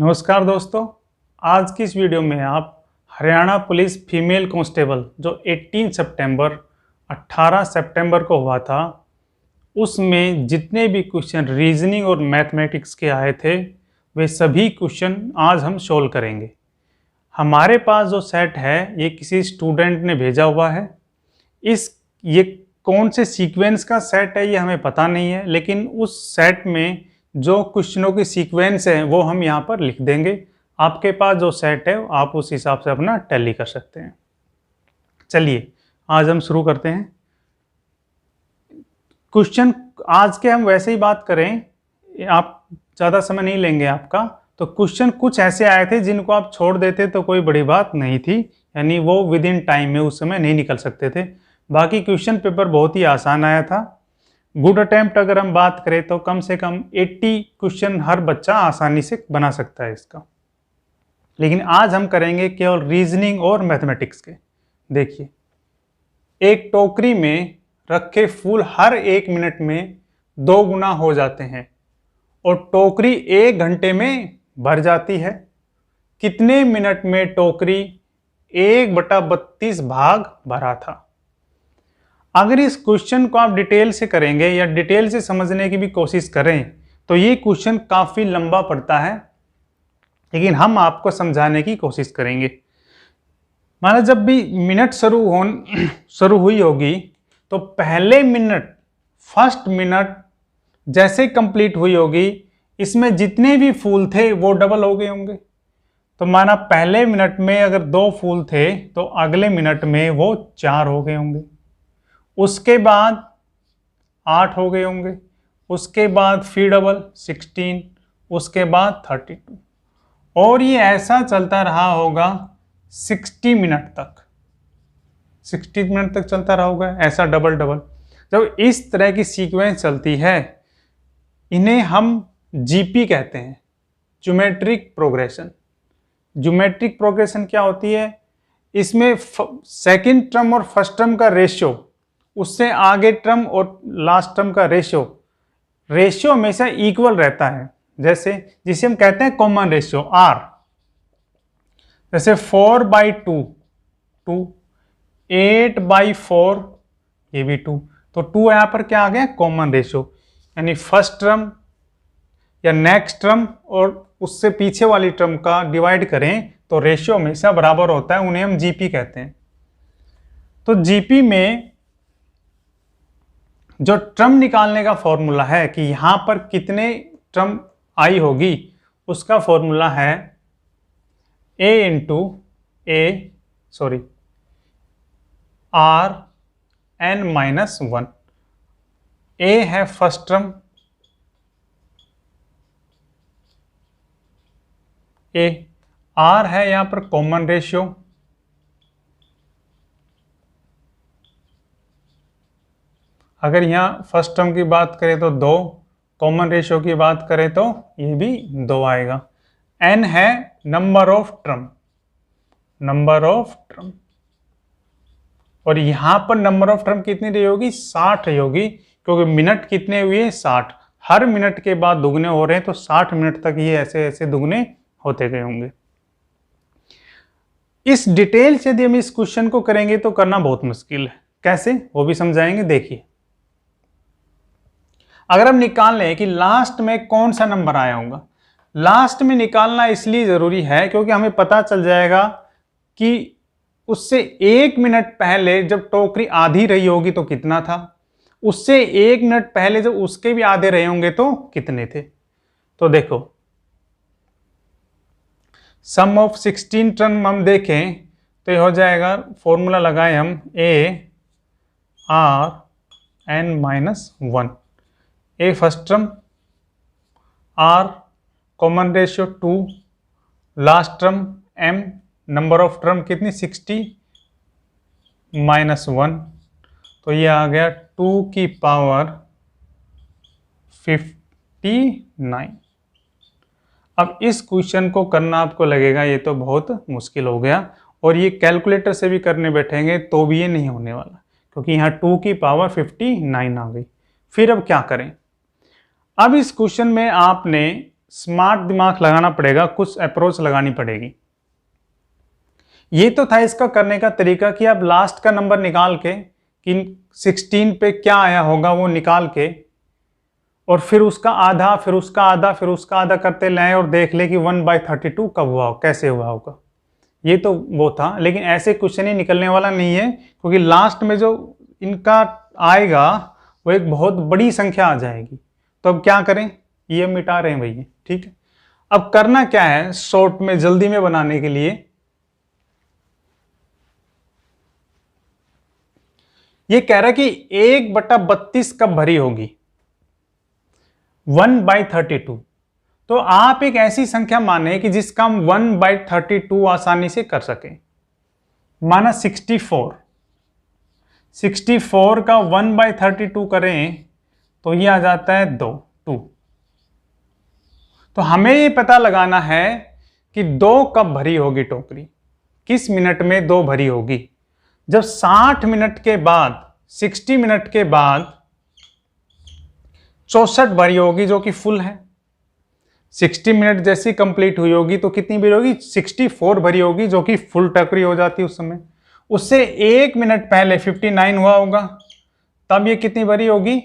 नमस्कार दोस्तों, आज की इस वीडियो में आप हरियाणा पुलिस फीमेल कांस्टेबल जो 18 सितंबर को हुआ था, उसमें जितने भी क्वेश्चन रीजनिंग और मैथमेटिक्स के आए थे वे सभी क्वेश्चन आज हम सोल्व करेंगे। हमारे पास जो सेट है ये किसी स्टूडेंट ने भेजा हुआ है। ये कौन से सीक्वेंस का सेट है ये हमें पता नहीं है, लेकिन उस सेट में जो क्वेश्चनों की सीक्वेंस है वो हम यहाँ पर लिख देंगे। आपके पास जो सेट है आप उस हिसाब से अपना टैली कर सकते हैं। चलिए आज हम शुरू करते हैं। क्वेश्चन आज के हम वैसे ही बात करें, आप ज़्यादा समय नहीं लेंगे आपका। तो क्वेश्चन कुछ ऐसे आए थे जिनको आप छोड़ देते तो कोई बड़ी बात नहीं थी, यानी वो विद इन टाइम में उस समय नहीं निकल सकते थे। बाकी क्वेश्चन पेपर बहुत ही आसान आया था। गुड अटेम्प्ट अगर हम बात करें तो कम से कम 80 क्वेश्चन हर बच्चा आसानी से बना सकता है इसका। लेकिन आज हम करेंगे केवल रीजनिंग और मैथमेटिक्स के। देखिए, एक टोकरी में रखे फूल हर 1 मिनट में 2 गुना हो जाते हैं और टोकरी 1 घंटे में भर जाती है। कितने मिनट में टोकरी 1/32 भाग भरा था? अगर इस क्वेश्चन को आप डिटेल से करेंगे या डिटेल से समझने की भी कोशिश करें तो ये क्वेश्चन काफ़ी लंबा पड़ता है, लेकिन हम आपको समझाने की कोशिश करेंगे। माना जब भी मिनट शुरू हुई होगी तो पहले मिनट, फर्स्ट मिनट जैसे कंप्लीट हुई होगी, इसमें जितने भी फूल थे वो डबल हो गए होंगे। तो माना पहले मिनट में अगर 2 फूल थे तो अगले मिनट में वो 4 हो गए होंगे, उसके बाद 8 हो गए होंगे, उसके बाद फिर डबल 16, उसके बाद 32, और ये ऐसा चलता रहा होगा 60 मिनट तक। 60 मिनट तक चलता रहा होगा ऐसा डबल डबल। जब इस तरह की सीक्वेंस चलती है इन्हें हम जीपी कहते हैं, ज्योमेट्रिक प्रोग्रेशन। ज्योमेट्रिक प्रोग्रेशन क्या होती है? इसमें सेकंड टर्म और फर्स्ट टर्म का रेशियो, उससे आगे टर्म और लास्ट टर्म का रेशियो हमेशा इक्वल रहता है। जैसे जिसे हम कहते हैं कॉमन रेशियो आर। जैसे 4/2 2, 8/4 ये भी 2, तो 2 यहां पर क्या आ गया? Common ratio. यानी फर्स्ट टर्म या नेक्स्ट टर्म और उससे पीछे वाली टर्म का डिवाइड करें तो रेशियो हमेशा बराबर होता है, उन्हें हम जीपी कहते हैं। तो जीपी में जो टर्म निकालने का फॉर्मूला है कि यहां पर कितने टर्म आई होगी, उसका फॉर्मूला है r(n-1). a है फर्स्ट टर्म, r है यहां पर कॉमन रेशियो, अगर यहाँ फर्स्ट टर्म की बात करें तो 2, कॉमन रेशियो की बात करें तो ये भी 2 आएगा। n है नंबर ऑफ टर्म, और यहाँ पर नंबर ऑफ टर्म कितनी रही होगी? 60 रही होगी, क्योंकि मिनट कितने हुए? 60। हर मिनट के बाद दुगने हो रहे हैं तो 60 मिनट तक ये ऐसे ऐसे दुगने होते गए होंगे। इस डिटेल से यदि हम इस क्वेश्चन को करेंगे तो करना बहुत मुश्किल है। कैसे, वो भी समझाएंगे। देखिए, अगर हम निकाल लें कि लास्ट में कौन सा नंबर आया होगा, लास्ट में निकालना इसलिए जरूरी है क्योंकि हमें पता चल जाएगा कि उससे 1 मिनट पहले जब टोकरी आधी रही होगी तो कितना था, उससे 1 मिनट पहले जब उसके भी आधे रहे होंगे तो कितने थे। तो देखो, सम ऑफ 16 टर्म हम देखें तो ये हो जाएगा, फॉर्मूला लगाएं हम a(r(n-1). a first term, r common ratio 2, last term m number of term कितनी? 60 -1, तो ये आ गया 2 की पावर 59। अब इस क्वेश्चन को करना आपको लगेगा ये तो बहुत मुश्किल हो गया, और ये कैलकुलेटर से भी करने बैठेंगे तो भी ये नहीं होने वाला, क्योंकि यहाँ 2 की पावर 59 आ गई। फिर अब क्या करें? अब इस क्वेश्चन में आपने स्मार्ट दिमाग लगाना पड़ेगा, कुछ अप्रोच लगानी पड़ेगी। ये तो था इसका करने का तरीका कि आप लास्ट का नंबर निकाल के कि 16 पे क्या आया होगा वो निकाल के, और फिर उसका आधा, फिर उसका आधा, फिर उसका आधा करते लाएं और देख ले कि 1/32 कब हुआ हो, कैसे हुआ होगा। ये तो वो था, लेकिन ऐसे क्वेश्चन ही निकलने वाला नहीं है, क्योंकि लास्ट में जो इनका आएगा वो एक बहुत बड़ी संख्या आ जाएगी। तो अब क्या करें, ये मिटा रहे हैं भैया, ठीक है। अब करना क्या है, शॉर्ट में जल्दी में बनाने के लिए ये कह रहा है कि 1/32 कब भरी होगी, 1/32। तो आप एक ऐसी संख्या माने कि जिसका हम 1/32 आसानी से कर सके। माना 64 का 1/32 करें तो ये आ जाता है 2। तो हमें ये पता लगाना है कि 2 कब भरी होगी टोकरी, किस मिनट में 2 भरी होगी। जब 60 मिनट के बाद, 60 मिनट के बाद 64 भरी होगी जो कि फुल है। 60 मिनट जैसी कंप्लीट हुई होगी तो कितनी भरी होगी, 64 भरी होगी जो कि फुल टोकरी हो जाती है उस समय। उससे 1 मिनट पहले 59 हुआ होगा, तब ये कितनी भरी होगी,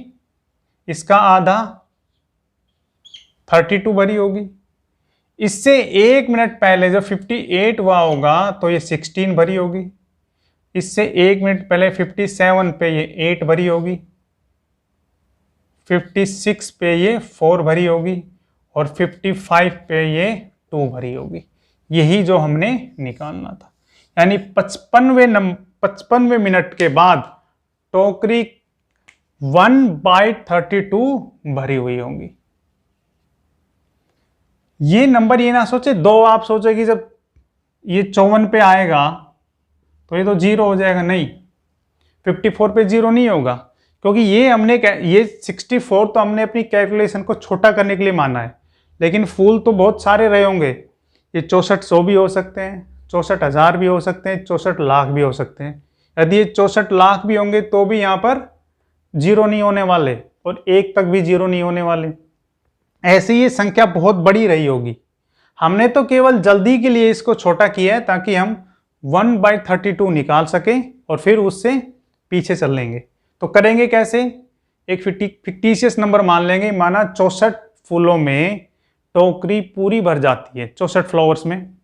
इसका आधा 32 भरी होगी। इससे 1 मिनट पहले जब 58 हुआ होगा तो ये 16 भरी होगी। इससे 1 मिनट पहले 57 पे ये 8 भरी होगी, 56 पे ये 4 भरी होगी, और 55 पे ये 2 भरी होगी। यही जो हमने निकालना था, यानी 55वें मिनट के बाद टोकरी 1/32 भरी हुई होंगी। ये नंबर ये ना सोचे 2, आप सोचे कि जब ये 54 पे आएगा तो ये तो 0 हो जाएगा, नहीं, 54 पे 0 नहीं होगा, क्योंकि ये 64 तो हमने अपनी कैलकुलेशन को छोटा करने के लिए माना है, लेकिन फूल तो बहुत सारे रहे होंगे। ये 6400 भी हो सकते हैं, 64,000 भी हो सकते हैं, 64 लाख भी हो सकते हैं। यदि ये 64 लाख भी होंगे तो भी यहाँ पर 0 नहीं होने वाले, और 1 तक भी 0 नहीं होने वाले। ऐसे ये संख्या बहुत बड़ी रही होगी। हमने तो केवल जल्दी के लिए इसको छोटा किया है ताकि हम 1/32 निकाल सकें और फिर उससे पीछे चल लेंगे। तो करेंगे कैसे, एक फिक्टिशियस नंबर मान लेंगे। माना 64 फूलों में टोकरी पूरी भर जाती है, 64 फ्लावर्स में,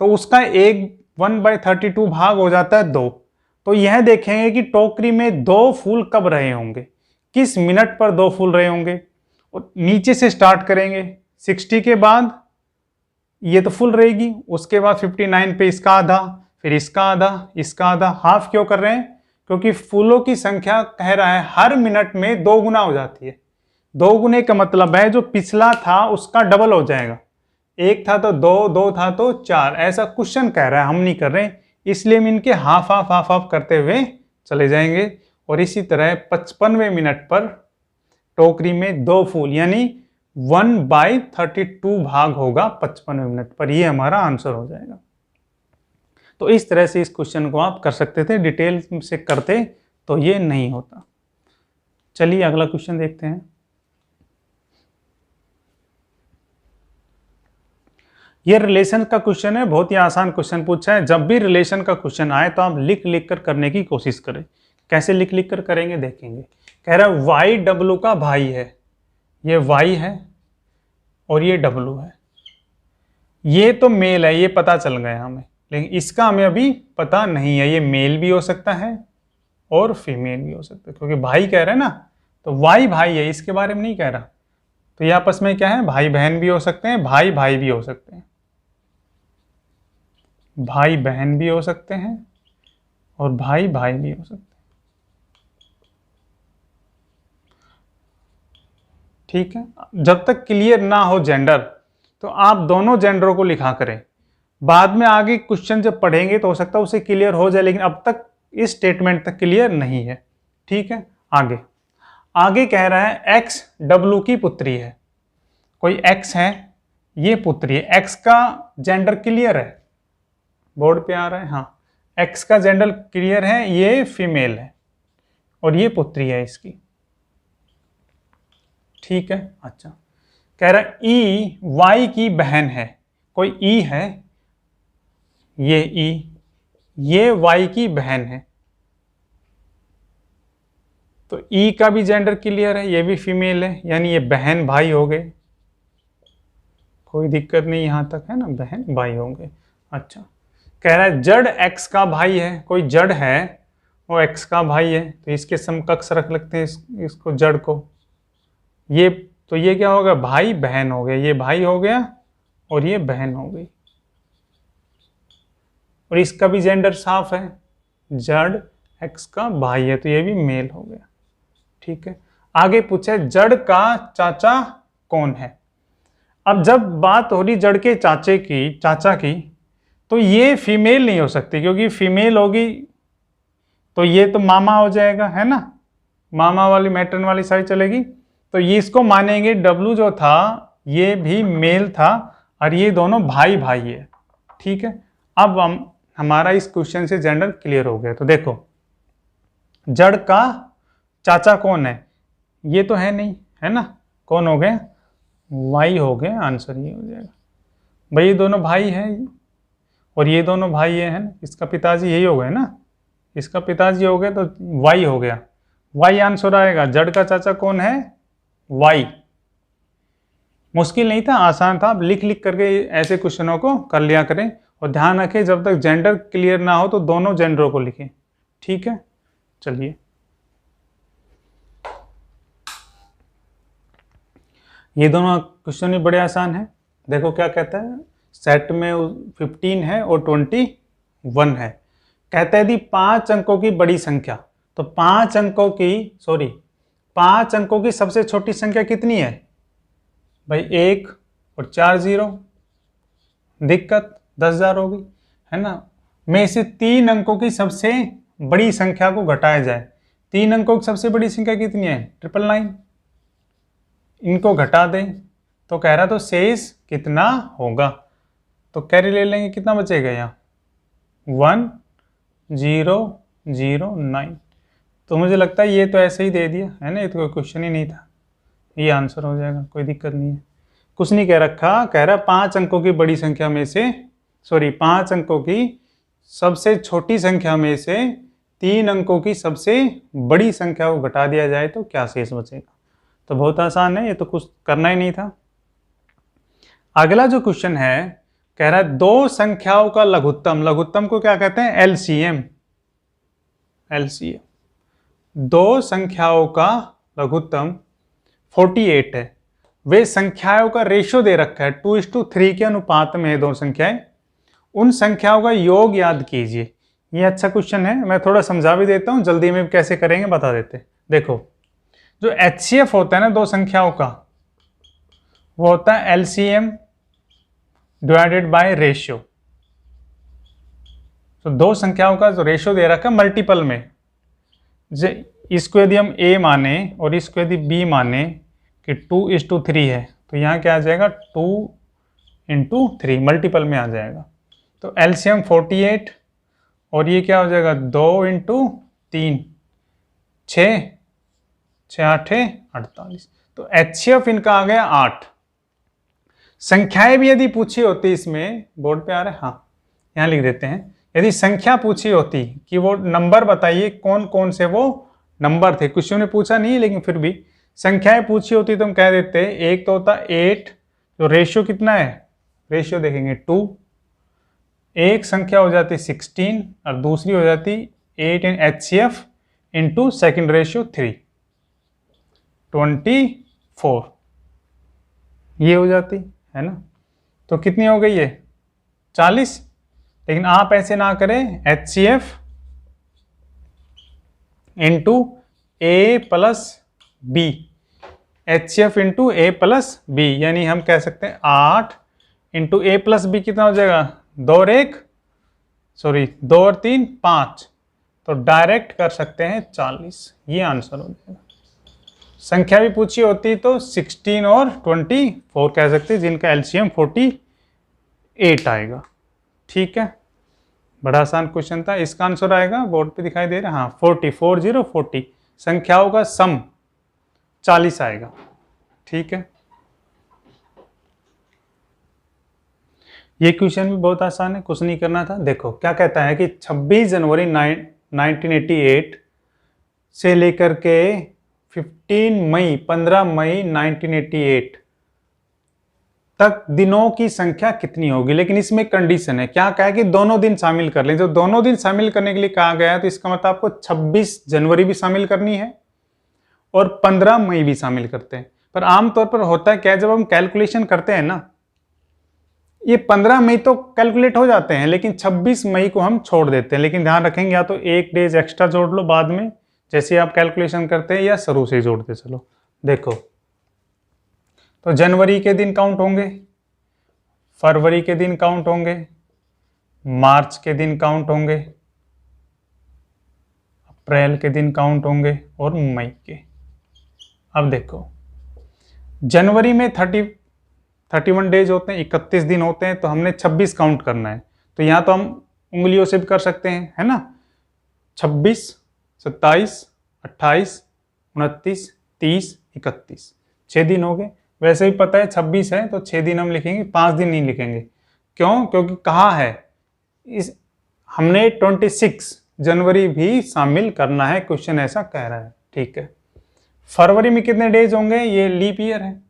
तो उसका एक 1/32 भाग हो जाता है 2। तो यह देखेंगे कि टोकरी में 2 फूल कब रहे होंगे, किस मिनट पर 2 फूल रहे होंगे, और नीचे से स्टार्ट करेंगे। 60 के बाद ये तो फुल रहेगी, उसके बाद 59 पे इसका आधा, फिर इसका आधा, इसका आधा। हाफ क्यों कर रहे हैं, क्योंकि फूलों की संख्या कह रहा है हर मिनट में 2 गुना हो जाती है। 2 गुने का मतलब है जो पिछला था उसका डबल हो जाएगा। 1 था तो 2, 2 था तो 4, ऐसा क्वेश्चन कह रहा है, हम नहीं कर रहे, इसलिए हम इनके हाफ हाफ हाफ हाफ करते हुए चले जाएंगे। और इसी तरह 55वें मिनट पर टोकरी में 2 फूल, यानी 1/32 भाग होगा 55वें मिनट पर। ये हमारा आंसर हो जाएगा। तो इस तरह से इस क्वेश्चन को आप कर सकते थे, डिटेल से करते तो ये नहीं होता। चलिए अगला क्वेश्चन देखते हैं। ये रिलेशन का क्वेश्चन है, बहुत ही आसान क्वेश्चन पूछा है। जब भी रिलेशन का क्वेश्चन आए तो आप लिख लिख कर करने की कोशिश करें। कैसे लिख लिख कर करेंगे देखेंगे। कह रहा है वाई डब्लू का भाई है, ये वाई है और ये डब्लू है। ये तो मेल है, ये पता चल गया हमें, लेकिन इसका हमें अभी पता नहीं है। ये मेल भी हो सकता है और फीमेल भी हो सकता है, क्योंकि भाई कह रहे हैं ना, तो वाई भाई है, इसके बारे में नहीं कह रहा। तो ये आपस में क्या है, भाई बहन भी हो सकते हैं, भाई भाई भी हो सकते हैं, भाई बहन भी हो सकते हैं और भाई भाई भी हो सकते हैं। ठीक है, जब तक क्लियर ना हो जेंडर तो आप दोनों जेंडरों को लिखा करें। बाद में आगे क्वेश्चन जब पढ़ेंगे तो हो सकता है उसे क्लियर हो जाए, लेकिन अब तक इस स्टेटमेंट तक क्लियर नहीं है। ठीक है, आगे आगे कह रहा है एक्स डब्लू की पुत्री है। कोई एक्स है, ये पुत्री है। एक्स का जेंडर क्लियर है, बोर्ड पे आ रहा है, हाँ, एक्स का जेंडर क्लियर है, ये फीमेल है और ये पुत्री है इसकी। ठीक है, अच्छा, कह रहा ई वाई की बहन है, कोई ई है, ये ई, ये वाई की बहन है, तो ई का भी जेंडर क्लियर है, ये भी फीमेल है, यानी ये बहन भाई हो गए, कोई दिक्कत नहीं यहां तक, है ना, बहन भाई हो गए। अच्छा, कह रहा है जड़ एक्स का भाई है, कोई जड़ है वो एक्स का भाई है, तो इसके समकक्ष रख लगते हैं इसको, जड़ को, ये तो ये क्या होगा, भाई बहन हो गया, ये भाई हो गया और ये बहन हो गई, और इसका भी जेंडर साफ है, जड़ एक्स का भाई है, तो ये भी मेल हो गया। ठीक है, आगे पूछे जड़ का चाचा कौन है। अब जब बात हो रही जड़ के चाचा की, तो ये फीमेल नहीं हो सकती, क्योंकि फीमेल होगी तो ये तो मामा हो जाएगा, है ना, मामा वाली मैटर्न वाली साइड चलेगी, तो ये इसको मानेंगे डब्लू जो था ये भी मेल था, और ये दोनों भाई भाई है। ठीक है, अब हमारा इस क्वेश्चन से जेंडर क्लियर हो गया। तो देखो, जड़ का चाचा कौन है, ये तो है नहीं, है ना, कौन हो गए, वाई हो गए, आंसर ये हो जाएगा। भाई ये दोनों भाई हैं और ये दोनों भाई है ना, इसका पिताजी यही हो गए ना, इसका पिताजी हो गए, तो वाई हो गया, वाई आंसर आएगा। जड़ का चाचा कौन है, वाई। मुश्किल नहीं था, आसान था, आप लिख लिख करके ऐसे क्वेश्चनों को कर लिया करें, और ध्यान रखें जब तक जेंडर क्लियर ना हो तो दोनों जेंडरों को लिखें। ठीक है, चलिए ये दोनों क्वेश्चन भी बड़े आसान है। देखो क्या कहता है, सेट में 15 है और 21 है। कहता है यदि 5 अंकों की बड़ी संख्या, तो 5 अंकों की सबसे छोटी संख्या कितनी है भाई, 1 और 4 0, दिक्कत 10,000 होगी, है ना, में से 3 अंकों की सबसे बड़ी संख्या को घटाया जाए। 3 अंकों की सबसे बड़ी संख्या कितनी है, 999, इनको घटा दें तो कह रहा तो शेष कितना होगा, तो कैरी ले लेंगे, कितना बचेगा यहाँ 1009। तो मुझे लगता है ये तो ऐसे ही दे दिया है ना, ये तो कोई क्वेश्चन ही नहीं था, ये आंसर हो जाएगा, कोई दिक्कत नहीं है, कुछ नहीं कह रखा। कह रहा 5 अंकों की बड़ी संख्या में से 5 अंकों की सबसे छोटी संख्या में से 3 अंकों की सबसे बड़ी संख्या को घटा दिया जाए तो क्या शेष बचेगा। तो बहुत आसान है, ये तो कुछ करना ही नहीं था। अगला जो क्वेश्चन है, कह रहा है 2 संख्याओं का लघुत्तम को क्या कहते हैं, एलसीएम। 2 संख्याओं का लघुत्तम 48 है, वे संख्याओं का रेशियो दे रखा है 2:3 के अनुपात में है 2 संख्याएं, उन संख्याओं का योग याद कीजिए। ये अच्छा क्वेश्चन है, मैं थोड़ा समझा भी देता हूं, जल्दी में कैसे करेंगे बता देते। देखो, जो HCF होता है ना 2 संख्याओं का, वो होता है LCM डिवाइडेड बाय रेशियो। तो 2 संख्याओं का जो रेशियो दे रखा है मल्टीपल में, इसको यदि हम A माने और इसको यदि B माने कि 2:3 है, तो यहाँ क्या आ जाएगा 2 × 3 मल्टीपल में आ जाएगा। तो LCM 48 और ये क्या हो जाएगा 2 × 3 6 8 48। तो HCF इनका आ गया 8। संख्याएं भी यदि पूछी होती, इसमें बोर्ड पे आ रहा है, हाँ यहाँ लिख देते हैं, यदि संख्या पूछी होती कि वो नंबर बताइए कौन कौन से वो नंबर थे, क्वेश्चन ने पूछा नहीं लेकिन फिर भी संख्याएं पूछी होती तो हम कह देते, एक तो होता 8, जो रेशियो कितना है, रेशियो देखेंगे 2, एक संख्या हो जाती 16 और दूसरी हो जाती 8 इन HCF इंटू सेकेंड रेशियो 3, 24 ये हो जाती है ना। तो कितनी हो गई ये 40। लेकिन आप ऐसे ना करें, HCF into A+B, HCF into A+B, यानी हम कह सकते हैं 8 इंटू A+B कितना हो जाएगा 2 और 3 5, तो डायरेक्ट कर सकते हैं 40, ये आंसर हो जाएगा। संख्या भी पूछी होती तो 16 और 24 कह सकते हैं, जिनका LCM 48 आएगा। ठीक है, बड़ा आसान क्वेश्चन था। इसका आंसर आएगा, बोर्ड पे दिखाई दे रहा है, हाँ 40 संख्याओं का सम 40 आएगा। ठीक है, ये क्वेश्चन भी बहुत आसान है, कुछ नहीं करना था। देखो क्या कहता है कि 26 जनवरी 1988 से लेकर के 15 मई 1988 तक दिनों की संख्या कितनी होगी। लेकिन इसमें कंडीशन है, क्या कहा है कि दोनों दिन शामिल कर लें। जब दोनों दिन शामिल करने के लिए कहा गया है तो इसका मतलब आपको 26 जनवरी भी शामिल करनी है और 15 मई भी शामिल करते हैं। पर आमतौर पर होता है क्या, जब हम कैलकुलेशन करते हैं ना, ये 15 मई तो कैलकुलेट हो जाते हैं लेकिन 26 मई को हम छोड़ देते हैं। लेकिन ध्यान रखेंगे या तो एक डेज एक्स्ट्रा जोड़ लो बाद में जैसे आप कैलकुलेशन करते हैं, या शुरू से ही जोड़ते चलो। देखो तो जनवरी के दिन काउंट होंगे, फरवरी के दिन काउंट होंगे, मार्च के दिन काउंट होंगे, अप्रैल के दिन काउंट होंगे और मई के। अब देखो जनवरी में 31 डेज होते हैं, 31 दिन होते हैं, तो हमने 26 काउंट करना है। तो यहाँ तो हम उंगलियों से भी कर सकते हैं, है ना। 26, 27, 28, 29, 30, 31, 6 दिन हो गए। वैसे भी पता है 26 है तो 6 दिन हम लिखेंगे, 5 दिन नहीं लिखेंगे। क्यों? क्योंकि कहा है इस हमने 26 जनवरी भी शामिल करना है, क्वेश्चन ऐसा कह रहा है। ठीक है, फरवरी में कितने डेज होंगे, ये लीप ईयर है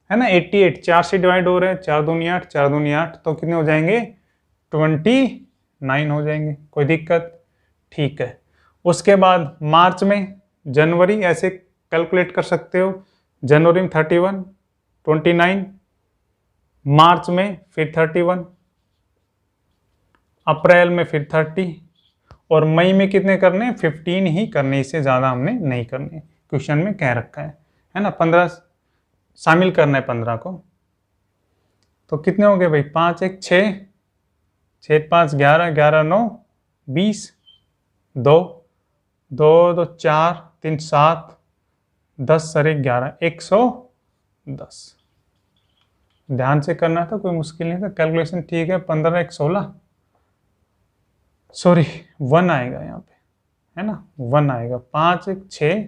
ना। 88 4 से डिवाइड हो रहे हैं, 4 दूनी 8, 4 दूनी 8, तो कितने हो जाएंगे 29 हो जाएंगे। कोई दिक्कत? ठीक है। उसके बाद मार्च में, जनवरी ऐसे कैलकुलेट कर सकते हो, जनवरी में 31, 29, मार्च में फिर 31, अप्रैल में फिर 30 और मई में कितने करने, 15 ही करने, इससे ज़्यादा हमने नहीं करने। क्वेश्चन में कह रखा है ना। 15 शामिल करना है 15 को। तो कितने हो गए भाई, 5 1 6, 6 5 11, 11 9 20, 2 2 2 4 3 7, 10 सरे 11, 110। ध्यान से करना था, कोई मुश्किल नहीं था, कैलकुलेशन ठीक है। 15 1 16, सॉरी 1 आएगा यहाँ पे, है ना, 1 आएगा। 5 1 6,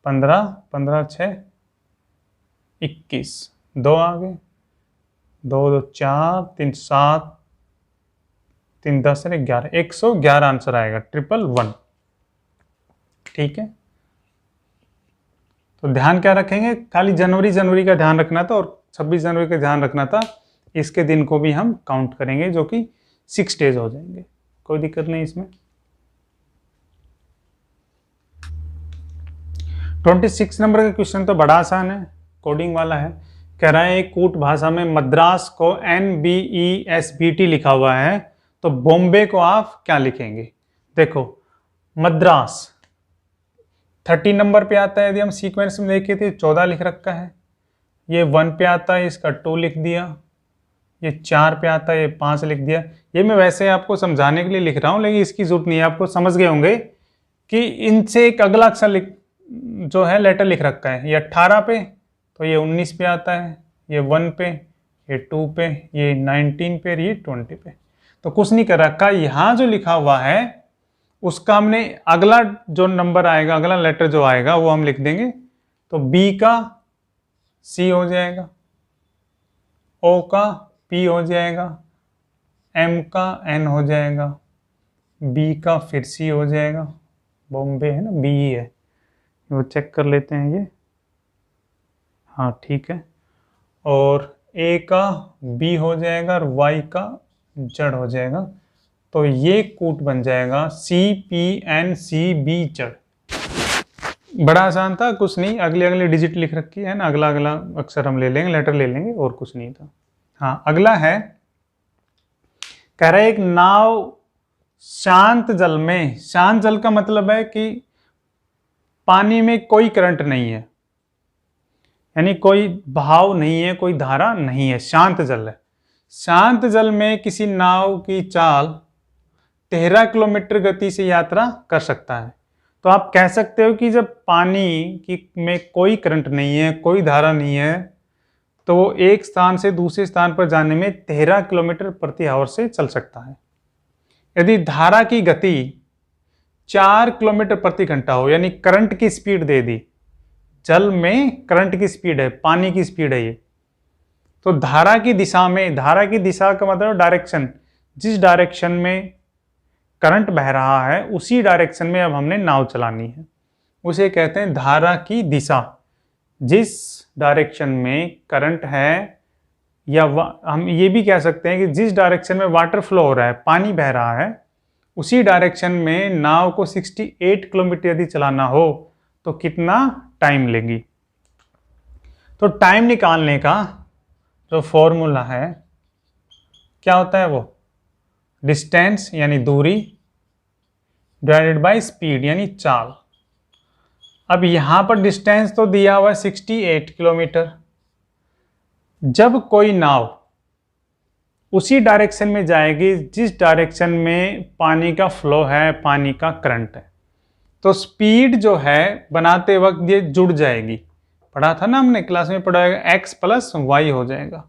15 15 6 21, 2 आ गए, 2 2 4 3 7 3 10 11, 111 आंसर आएगा, 111। ठीक है, तो ध्यान क्या रखेंगे, खाली जनवरी का ध्यान रखना था और 26 जनवरी का ध्यान रखना था। इसके दिन को भी हम काउंट करेंगे जो कि 6 डेज हो जाएंगे, कोई दिक्कत नहीं इसमें। 26 नंबर का क्वेश्चन तो बड़ा आसान है, कोडिंग वाला है। कह रहा है कूट भाषा में मद्रास को NBESBT लिखा हुआ है, तो बॉम्बे को आप क्या लिखेंगे। देखो मद्रास 30 नंबर पे आता है, यदि हम सीक्वेंस में देखें तो 14 लिख रखा है। ये 1 पे आता है, इसका 2 लिख दिया। ये 4 पे आता है, ये 5 लिख दिया। ये मैं वैसे आपको समझाने के लिए लिख रहा हूँ, लेकिन इसकी जरूरत नहीं है। आपको समझ गए होंगे कि इनसे एक अगला अक्षर जो है लेटर लिख रखा है। ये 18 पे, तो ये 19 पे आता है, ये 1 पे, ये 2 पे, ये 19 पे, ये 20 पे। तो कुछ नहीं कर रखा, यहाँ जो लिखा हुआ है उसका हमने अगला जो नंबर आएगा, अगला लेटर जो आएगा वो हम लिख देंगे। तो B का C हो जाएगा, O का P हो जाएगा, M का N हो जाएगा, B का फिर C हो जाएगा। बॉम्बे है ना, B ही है, वो चेक कर लेते हैं ये, हाँ ठीक है। और A का B हो जाएगा और Y का Z हो जाएगा। तो ये कूट बन जाएगा CPNCB Z। बड़ा आसान था, कुछ नहीं, अगले डिजिट लिख रखी है ना, अगला अक्षर हम ले लेंगे, लेटर ले लेंगे, और कुछ नहीं था। हाँ अगला है, कह रहा है एक नाव शांत जल में, शांत जल का मतलब है कि पानी में कोई करंट नहीं है, यानी कोई बहाव नहीं है, कोई धारा नहीं है, शांत जल है। शांत जल में किसी नाव की चाल 13 किलोमीटर गति से यात्रा कर सकता है। तो आप कह सकते हो कि जब पानी में कोई करंट नहीं है, कोई धारा नहीं है, तो वो एक स्थान से दूसरे स्थान पर जाने में 13 किलोमीटर प्रति आवर से चल सकता है। यदि धारा की गति 4 किलोमीटर प्रति घंटा हो, यानी करंट की स्पीड दे दी, जल में करंट की स्पीड है, पानी की स्पीड है ये, तो धारा की दिशा में, धारा की दिशा का मतलब डायरेक्शन, जिस डायरेक्शन में करंट बह रहा है उसी डायरेक्शन में अब हमने नाव चलानी है, उसे कहते हैं धारा की दिशा। जिस डायरेक्शन में करंट है, या हम ये भी कह सकते हैं कि जिस डायरेक्शन में वाटर फ्लो हो रहा है, पानी बह रहा है, उसी डायरेक्शन में नाव को 68 किलोमीटर यदि चलाना हो तो कितना टाइम लेगी। तो टाइम निकालने का जो फॉर्मूला है क्या होता है, वो डिस्टेंस यानी दूरी डिवाइडेड बाय स्पीड यानी चाल। अब यहां पर डिस्टेंस तो दिया हुआ है 68 किलोमीटर। जब कोई नाव उसी डायरेक्शन में जाएगी जिस डायरेक्शन में पानी का फ्लो है, पानी का करंट है, तो स्पीड जो है बनाते वक्त ये जुड़ जाएगी। पढ़ा था ना हमने क्लास में, पढ़ा x प्लस वाई हो जाएगा।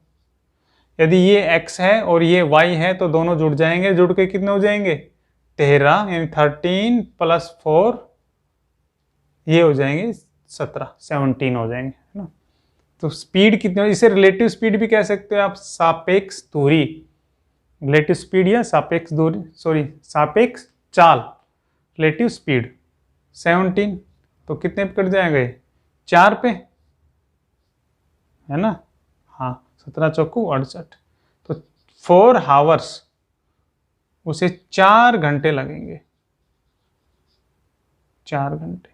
यदि ये x है और ये y है तो दोनों जुड़ जाएंगे, जुड़ के कितने हो जाएंगे 13, यानी 13 प्लस 4 ये हो जाएंगे 17 हो जाएंगे, है ना। तो स्पीड कितनी, इसे रिलेटिव स्पीड भी कह सकते हो आप, सापेक्ष दूरी, रिलेटिव स्पीड या सापेक्ष दूरी, सॉरी सापेक्ष चाल, रिलेटिव स्पीड 17, तो कितने पे कट जाएंगे 4 पे, है ना। हाँ 17 चौकू 68, तो 4 आवर्स, उसे 4 घंटे लगेंगे, 4 घंटे।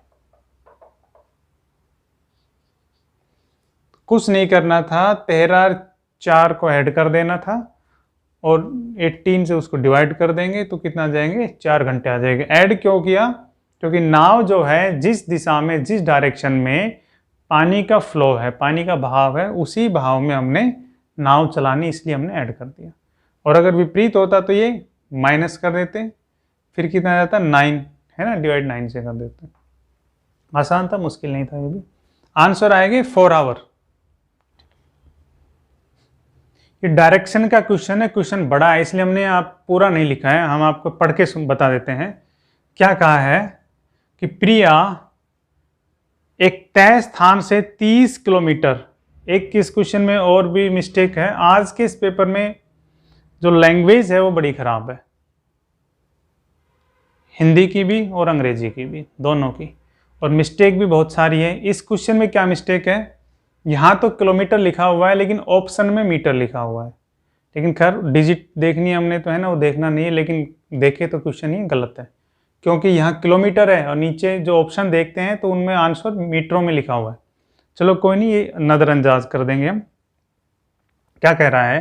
कुछ नहीं करना था, 13 4 को ऐड कर देना था और 18 से उसको डिवाइड कर देंगे तो कितना आ जाएंगे 4 घंटे आ जाएंगे। ऐड क्यों किया, क्योंकि नाव जो है जिस दिशा में, जिस डायरेक्शन में पानी का फ्लो है, पानी का बहाव है, उसी बहाव में हमने नाव चलानी, इसलिए हमने ऐड कर दिया। और अगर विपरीत होता तो ये माइनस कर देते, फिर कितना आ जाता 9, है ना, डिवाइड 9 से कर देते। आसान था, मुश्किल नहीं था ये भी। आंसर आएंगे 4 आवर। ये डायरेक्शन का क्वेश्चन है, क्वेश्चन बड़ा है इसलिए हमने आप पूरा नहीं लिखा है, हम आपको पढ़ के बता देते हैं। क्या कहा है कि प्रिया एक तय स्थान से 30 किलोमीटर, एक किस क्वेश्चन में और भी मिस्टेक है, आज के इस पेपर में जो लैंग्वेज है वो बड़ी खराब है, हिंदी की भी और अंग्रेजी की भी, दोनों की, और मिस्टेक भी बहुत सारी है। इस क्वेश्चन में क्या मिस्टेक है, यहाँ तो किलोमीटर लिखा हुआ है लेकिन ऑप्शन में मीटर लिखा हुआ है, लेकिन खैर डिजिट देखनी है हमने तो, है ना, वो देखना नहीं है, लेकिन देखे तो क्वेश्चन ही गलत है, क्योंकि यहाँ किलोमीटर है और नीचे जो ऑप्शन देखते हैं तो उनमें आंसर मीटरों में लिखा हुआ है। चलो कोई नहीं, ये नज़रअंदाज कर देंगे हम। क्या कह रहा है,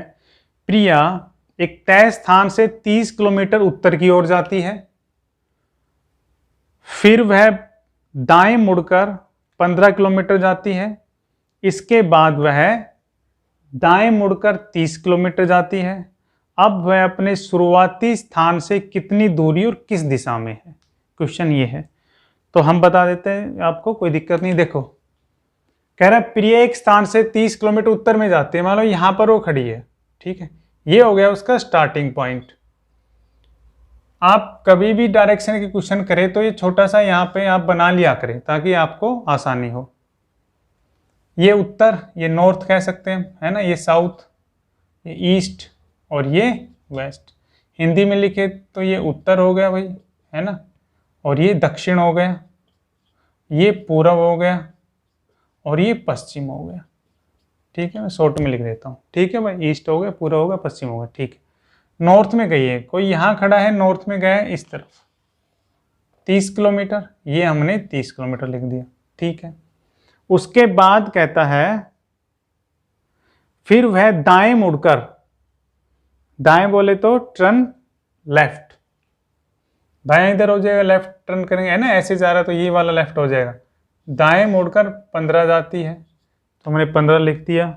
प्रिया एक तय स्थान से 30 किलोमीटर उत्तर की ओर जाती है, फिर वह दाएं मुड़कर 15 किलोमीटर जाती है, इसके बाद वह दाएं मुड़कर 30 किलोमीटर जाती है। अब वह अपने शुरुआती स्थान से कितनी दूरी और किस दिशा में है, क्वेश्चन ये है। तो हम बता देते हैं आपको, कोई दिक्कत नहीं। देखो कह रहा है प्रिया एक स्थान से 30 किलोमीटर उत्तर में जाती है, मान लो यहां पर वो खड़ी है, ठीक है, ये हो गया उसका स्टार्टिंग पॉइंट। आप कभी भी डायरेक्शन के क्वेश्चन करें तो ये छोटा सा यहाँ पे आप बना लिया करें ताकि आपको आसानी हो। ये उत्तर, ये नॉर्थ कह सकते हैं, है ना, ये साउथ, ये ईस्ट और ये वेस्ट। हिंदी में लिखे तो ये उत्तर हो गया भाई, है ना, और ये दक्षिण हो गया, ये पूर्व हो गया और ये पश्चिम हो गया। ठीक है, मैं शॉर्ट में लिख देता हूँ। ठीक है भाई, ईस्ट हो गया, पूर्व हो गया, पश्चिम हो गया। ठीक है, नॉर्थ में गई है, कोई यहाँ खड़ा है, नॉर्थ में गया है इस तरफ 30 किलोमीटर, ये हमने 30 किलोमीटर लिख दिया। ठीक है, उसके बाद कहता है फिर वह दाएं मुड़कर, दाएं बोले तो टर्न लेफ्ट, दाएं इधर हो जाएगा, लेफ्ट टर्न करेंगे, है ना, ऐसे जा रहा तो ये वाला लेफ्ट हो जाएगा। दाएं मुड़कर 15 जाती है तो हमने 15 लिख दिया।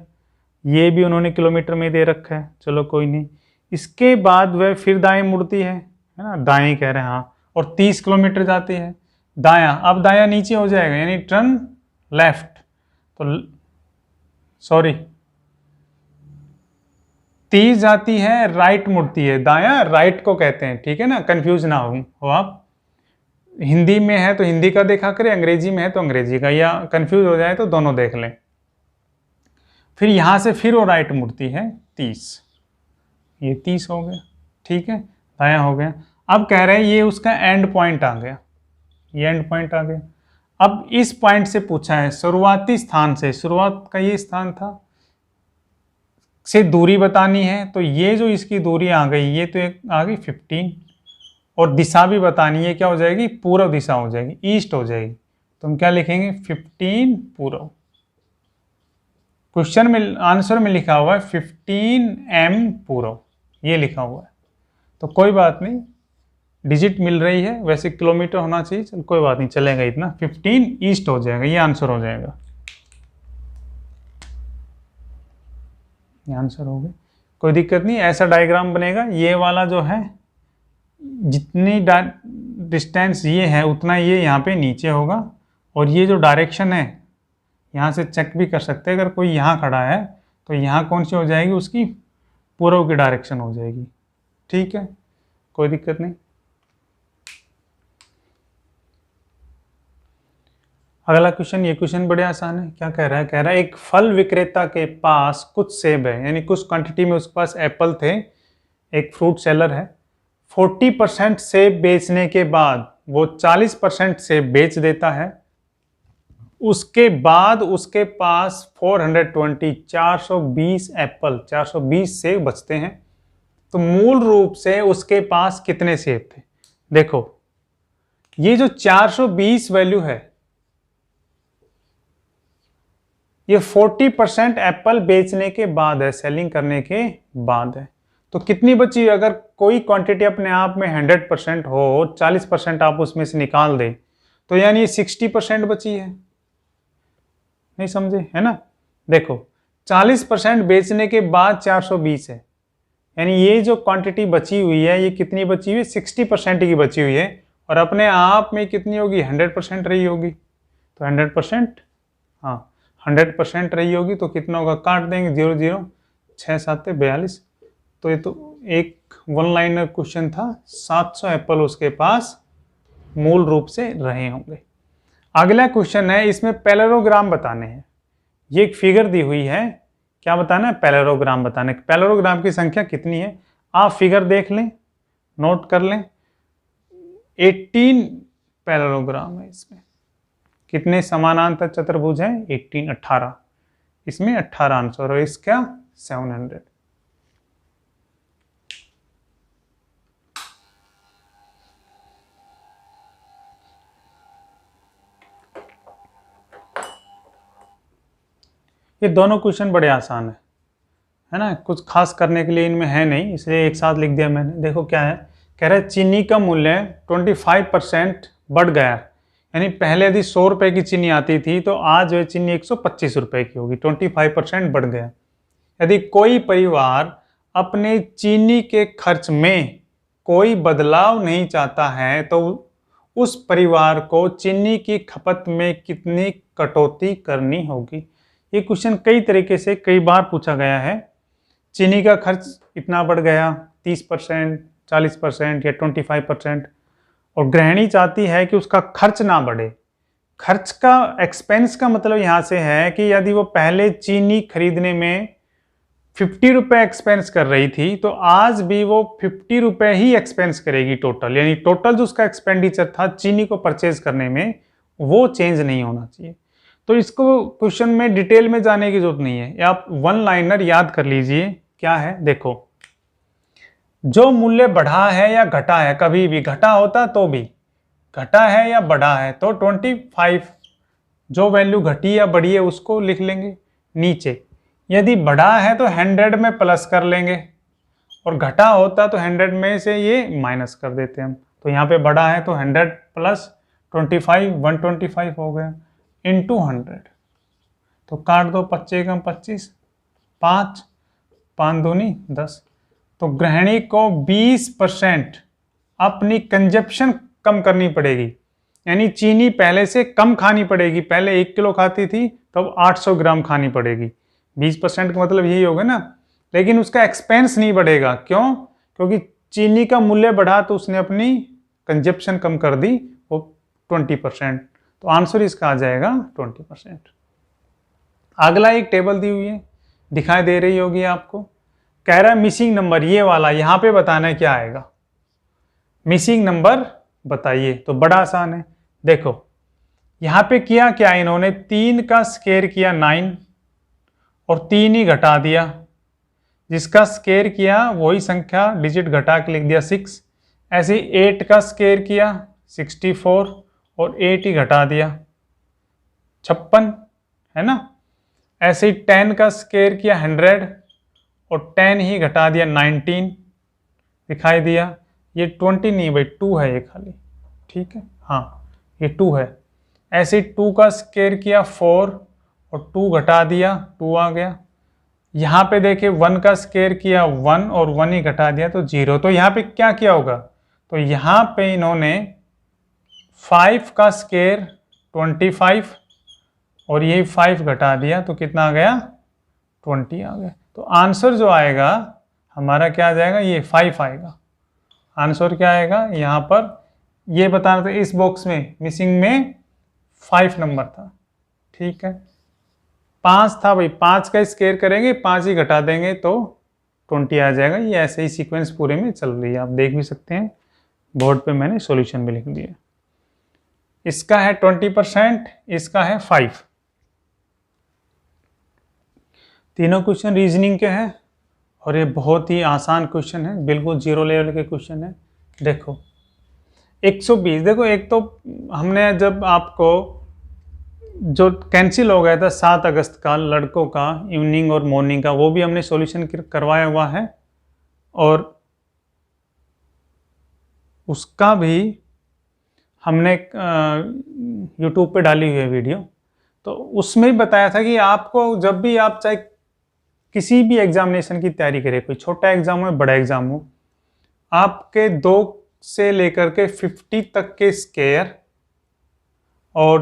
ये भी उन्होंने किलोमीटर में दे रखा है, चलो कोई नहीं। इसके बाद वह फिर दाएं मुड़ती है ना, दाएं कह रहे हैं हाँ, और 30 किलोमीटर जाती है दायां। अब दायां नीचे हो जाएगा यानी टर्न लेफ्ट, तो सॉरी 30 जाती है, राइट मुड़ती है, दायां राइट को कहते हैं। ठीक है ना, कंफ्यूज ना हो आप, हिंदी में है तो हिंदी का देखा करें, अंग्रेजी में है तो अंग्रेजी का, या कंफ्यूज हो जाए तो दोनों देख लें। फिर यहाँ से फिर वो राइट मुड़ती है 30, ये 30 हो गया, ठीक है, दायां हो गया। अब कह रहे हैं ये उसका एंड पॉइंट आ गया, ये एंड पॉइंट आ गया। अब इस पॉइंट से पूछा है शुरुआती स्थान से, शुरुआत का ये स्थान था, से दूरी बतानी है, तो ये जो इसकी दूरी आ गई ये तो एक आ गई 15, और दिशा भी बतानी है, क्या हो जाएगी, पूर्व दिशा हो जाएगी, ईस्ट हो जाएगी। तो हम क्या लिखेंगे 15 पूर्व। क्वेश्चन में आंसर में लिखा हुआ है 15 m पूर्व, ये लिखा हुआ है। तो कोई बात नहीं, डिजिट मिल रही है, वैसे किलोमीटर होना चाहिए, चल कोई बात नहीं, चलेगा इतना, 15 ईस्ट हो जाएगा, ये आंसर हो जाएगा, ये आंसर हो गया, कोई दिक्कत नहीं। ऐसा डायग्राम बनेगा, ये वाला जो है जितनी डिस्टेंस ये है उतना ये यहाँ पे नीचे होगा, और ये जो डायरेक्शन है यहाँ से चेक भी कर सकते हैं, अगर कोई यहाँ खड़ा है तो यहाँ कौन सी हो जाएगी, उसकी पूर्व की डायरेक्शन हो जाएगी, ठीक है, कोई दिक्कत नहीं। अगला क्वेश्चन, ये क्वेश्चन बड़े आसान है, क्या कह रहा है, कह रहा है एक फल विक्रेता के पास कुछ सेब है, यानी कुछ क्वांटिटी में उसके पास एप्पल थे, एक फ्रूट सेलर है, 40% सेब बेचने के बाद वो 40% सेब बेच देता है, उसके बाद उसके पास 420 एप्पल 420 सेब बचते हैं, तो मूल रूप से उसके पास कितने सेब थे। देखो ये जो 420 वैल्यू है ये 40% एप्पल बेचने के बाद है, सेलिंग करने के बाद है, तो कितनी बची, अगर कोई क्वांटिटी अपने आप में 100% हो, 40% आप उसमें से निकाल दे, तो यानी 60% बची है, नहीं समझे, है ना। देखो 40% बेचने के बाद 420 है, यानी ये जो क्वांटिटी बची हुई है ये कितनी बची हुई है, 60% की बची हुई है, और अपने आप में कितनी होगी, 100% रही होगी, तो 100%, हाँ 100% रही होगी, तो कितना होगा, काट देंगे 0 0, 6 7 42, तो ये तो एक वन लाइनर क्वेश्चन था, 700 एप्पल उसके पास मूल रूप से रहे होंगे। अगला क्वेश्चन है, इसमें पैरेललोग्राम बताने हैं, ये एक फिगर दी हुई है, क्या बताना है, पैरेललोग्राम बताने, पैरेललोग्राम की संख्या कितनी है, आप फिगर देख लें, नोट कर लें, 18 पैरेललोग्राम है, इसमें कितने समानांतर चतुर्भुज हैं, 18 18, इसमें 18 आंसर, और इसका 700। ये दोनों क्वेश्चन बड़े आसान है ना, कुछ खास करने के लिए इनमें है नहीं, इसलिए एक साथ लिख दिया मैंने। देखो क्या है, कह रहा है चीनी का मूल्य 25% बढ़ गया, यानी पहले यदि 100 रुपये की चीनी आती थी तो आज वह चीनी 125 रुपये की होगी, 25% बढ़ गया। यदि कोई परिवार अपने चीनी के खर्च में कोई बदलाव नहीं चाहता है तो उस परिवार को चीनी की खपत में कितनी कटौती करनी होगी। ये क्वेश्चन कई तरीके से कई बार पूछा गया है। चीनी का खर्च इतना बढ़ गया, 30%, 40% या 25%, और गृहिणी चाहती है कि उसका खर्च ना बढ़े। खर्च का, एक्सपेंस का मतलब यहाँ से है कि यदि वो पहले चीनी खरीदने में 50 रुपये एक्सपेंस कर रही थी तो आज भी वो 50 रुपये ही एक्सपेंस करेगी टोटल, यानी टोटल जो उसका एक्सपेंडिचर था चीनी को परचेज करने में वो चेंज नहीं होना चाहिए। तो इसको क्वेश्चन में डिटेल में जाने की जरूरत नहीं है, आप वन लाइनर याद कर लीजिए। क्या है, देखो जो मूल्य बढ़ा है या घटा है, कभी भी घटा होता तो भी, घटा है या बढ़ा है तो 25, जो वैल्यू घटी या बढ़ी है उसको लिख लेंगे नीचे। यदि बढ़ा है तो 100 में प्लस कर लेंगे, और घटा होता तो 100 में से ये माइनस कर देते हम। तो यहाँ पे बढ़ा है तो 100 प्लस 25, 125 हो गया, इंटू 100, तो काट दो, 25 कम 25, 5 5 दूनी 10। तो गृहिणी को 20% अपनी कंजप्शन कम करनी पड़ेगी, यानी चीनी पहले से कम खानी पड़ेगी। पहले 1 किलो खाती थी तो अब 800 ग्राम खानी पड़ेगी। 20% का मतलब यही होगा ना, लेकिन उसका एक्सपेंस नहीं बढ़ेगा। क्यों? क्योंकि चीनी का मूल्य बढ़ा तो उसने अपनी कंजप्शन कम कर दी, वो 20%। तो आंसर इसका आ जाएगा 20%। अगला एक टेबल दी हुई है, दिखाई दे रही होगी आपको। कह रहा है मिसिंग नंबर ये वाला, यहाँ पे बताना है क्या आएगा, मिसिंग नंबर बताइए। तो बड़ा आसान है, देखो यहाँ पे किया क्या इन्होंने, 3 का स्क्वायर किया 9 और 3 ही घटा दिया, जिसका स्क्वायर किया वही संख्या डिजिट घटा के लिख दिया 6। ऐसे 8 का स्क्वायर किया 64 और 8 ही घटा दिया 56, है ना। ऐसे ही 10 का स्क्वायर किया 100 और 10 ही घटा दिया 19, दिखाई दिया। ये 20 नहीं भाई, 2 है ये खाली, ठीक है, हाँ ये 2 है। ऐसे ही 2 का स्क्वायर किया 4 और 2 घटा दिया 2 आ गया। यहाँ पे देखिए 1 का स्क्वायर किया 1 और 1 ही घटा दिया तो 0। तो यहाँ पे क्या किया होगा, तो यहाँ पे इन्होंने 5 का स्क्वायर 25 और यही 5 घटा दिया तो कितना आ गया 20 आ गया। तो आंसर जो आएगा हमारा क्या आ जाएगा, ये 5 आएगा। आंसर क्या आएगा यहाँ पर, ये बताना था इस बॉक्स में मिसिंग में 5 नंबर था, ठीक है। 5 था भाई, 5 का स्क्वायर करेंगे 5 ही घटा देंगे तो 20 आ जाएगा। ये ऐसे ही सीक्वेंस पूरे में चल रही है, आप देख भी सकते हैं, बोर्ड पे मैंने सॉल्यूशन भी लिख दिया। इसका है 20%, इसका है 5। तीनों क्वेश्चन रीजनिंग के हैं और ये बहुत ही आसान क्वेश्चन है, बिल्कुल 0 लेवल के क्वेश्चन है। देखो 120, देखो एक तो हमने जब आपको जो कैंसिल हो गया था 7 अगस्त का लड़कों का इवनिंग और मॉर्निंग का, वो भी हमने सॉल्यूशन करवाया हुआ है और उसका भी हमने यूट्यूब पे डाली हुई है वीडियो। तो उसमें ही बताया था कि आपको जब भी आप चाहे किसी भी एग्जामिनेशन की तैयारी करें, कोई छोटा एग्जाम हो बड़ा एग्जाम हो, आपके 2 से लेकर के 50 तक के स्क्वायर और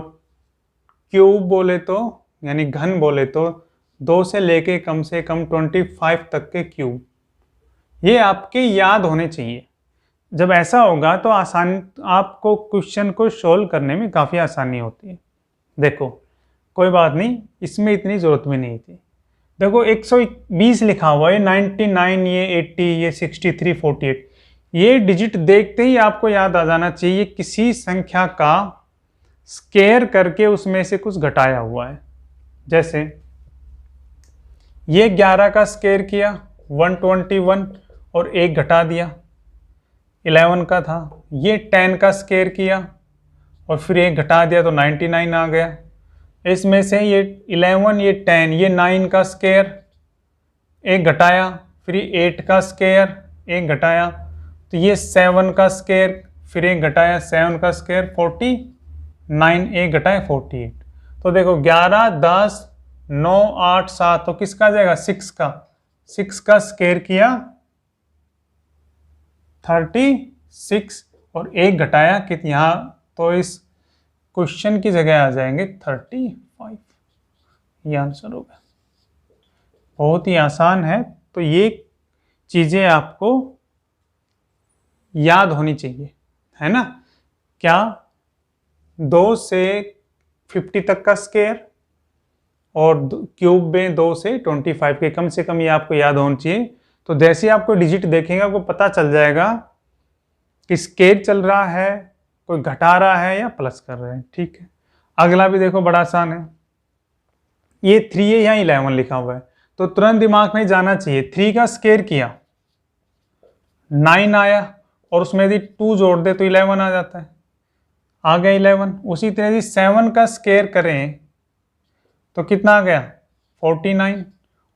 क्यूब बोले तो यानी घन बोले तो 2 से लेके कम से कम 25 तक के क्यूब, ये आपके याद होने चाहिए। जब ऐसा होगा तो आसान, आपको क्वेश्चन को सोल्व करने में काफ़ी आसानी होती है। देखो कोई बात नहीं, इसमें इतनी ज़रूरत भी नहीं थी। देखो 120 लिखा हुआ है, 99, ये 80, ये 63, 48, ये डिजिट देखते ही आपको याद आ जाना चाहिए किसी संख्या का स्क्वायर करके उसमें से कुछ घटाया हुआ है। जैसे ये 11 का स्क्वायर किया 121 और 1 घटा दिया 11 का था। ये 10 का स्क्वायर किया और फिर 1 घटा दिया तो 99 आ गया। इसमें से ये 11, ये 10, ये 9 का स्क्वायर 1 घटाया, फिर 8 का स्क्वायर 1 घटाया, तो ये 7 का स्क्वायर फिर 1 घटाया 7 का स्क्वायर 49, 1 घटाया 48। तो देखो 11, 10, 9, 8, 7, तो किसका आ जाएगा 6 का स्क्वायर किया 36 और 1 घटाया कितना, यहाँ तो इस क्वेश्चन की जगह आ जाएंगे 35। ये आंसर होगा, बहुत ही आसान है। तो ये चीज़ें आपको याद होनी चाहिए, है ना। क्या 2 से 50 तक का स्क्वायर और क्यूब में 2 से 25 के, कम से कम ये आपको याद होना चाहिए। तो जैसे ही आपको डिजिट देखेंगे आपको पता चल जाएगा कि स्क्वायर चल रहा है, कोई घटा रहा है या प्लस कर रहे हैं, ठीक है। अगला भी देखो बड़ा आसान है, ये 3 है, यहाँ 11 लिखा हुआ है, तो तुरंत दिमाग में जाना चाहिए 3 का स्क्वायर किया 9 आया और उसमें यदि 2 जोड़ दे तो 11 आ जाता है, आ गया 11। उसी तरह यदि 7 का स्क्वायर करें तो कितना आ गया 49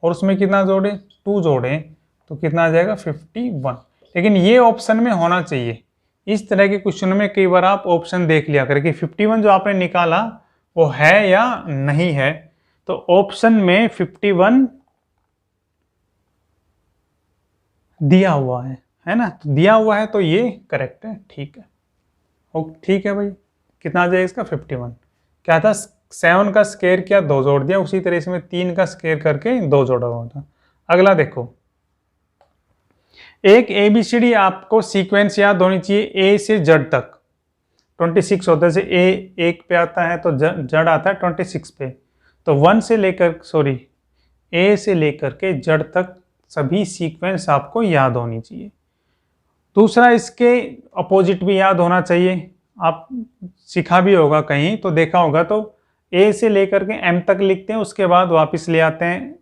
और उसमें कितना जोड़े 2 जोड़े तो कितना आ जाएगा 51। लेकिन ये ऑप्शन में होना चाहिए। इस तरह के क्वेश्चन में कई बार आप ऑप्शन देख लिया करें कि 51 जो आपने निकाला वो है या नहीं है। तो ऑप्शन में 51 दिया हुआ है ना, तो दिया हुआ है तो ये करेक्ट है, ठीक है। ओके ठीक है भाई, कितना आ जाएगा इसका 51। क्या था 7 का स्क्वायर किया 2 जोड़ दिया, उसी तरह इसमें 3 का स्क्वायर करके 2 जोड़ा हुआ था। अगला देखो, एक ABCD आपको सीक्वेंस याद होनी चाहिए A से Z तक। 26 होता है, जैसे A 1 पे आता है तो Z आता है 26 पे, तो 1 से लेकर ए से लेकर के जेड तक सभी सीक्वेंस आपको याद होनी चाहिए। दूसरा, इसके अपोजिट भी याद होना चाहिए। आप सीखा भी होगा कहीं तो देखा होगा, तो ए से लेकर के एम तक लिखते हैं, उसके बाद वापस ले आते हैं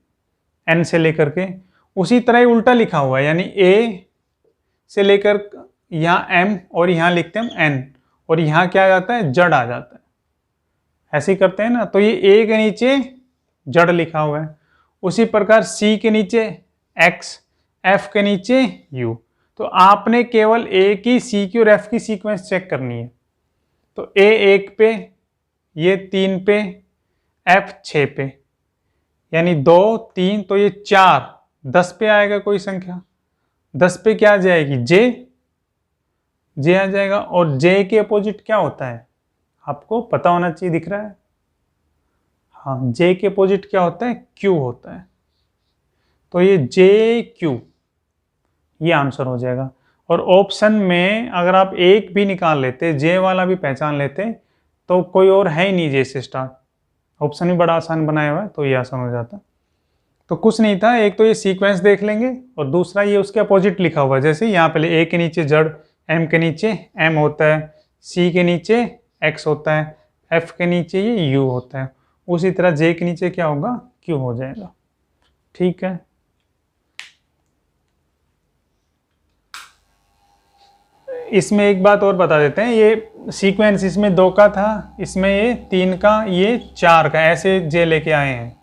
एन से लेकर के। उसी तरह ही उल्टा लिखा हुआ है, यानी ए से लेकर यहाँ एम और यहाँ लिखते हैं हम एन, और यहाँ क्या आ जाता है, जड़ आ जाता है। ऐसे ही करते हैं ना। तो ये ए के नीचे जड़ लिखा हुआ है, उसी प्रकार सी के नीचे एक्स, एफ के नीचे यू। तो आपने केवल ए की, सी की और एफ की सीक्वेंस चेक करनी है। तो ए 1 पे, ये 3 पे, एफ 6 पे, यानी 2 3, तो ये 4 10 पे आएगा कोई संख्या। 10 पे क्या आ जाएगी, जे आ जाएगा। और जे के अपोजिट क्या होता है, आपको पता होना चाहिए, दिख रहा है। हाँ, जे के अपोजिट क्या होता है, क्यू होता है। तो ये जे क्यू, ये आंसर हो जाएगा। और ऑप्शन में अगर आप एक भी निकाल लेते, जे वाला भी पहचान लेते, तो कोई और है ही नहीं जे से स्टार्ट। ऑप्शन भी बड़ा आसान बनाया हुआ है, तो ये आसान हो जाता। तो कुछ नहीं था, एक तो ये सीक्वेंस देख लेंगे, और दूसरा ये उसके अपोजिट लिखा हुआ है। जैसे यहाँ पहले ए के नीचे जड़, एम के नीचे एम होता है, सी के नीचे एक्स होता है, एफ के नीचे ये यू होता है, उसी तरह जे के नीचे क्या होगा, क्यू हो जाएगा। ठीक है। इसमें एक बात और बता देते हैं, ये सीक्वेंस इसमें 2 का था, इसमें ये 3 का, ये 4 का, ऐसे जे लेके आए हैं,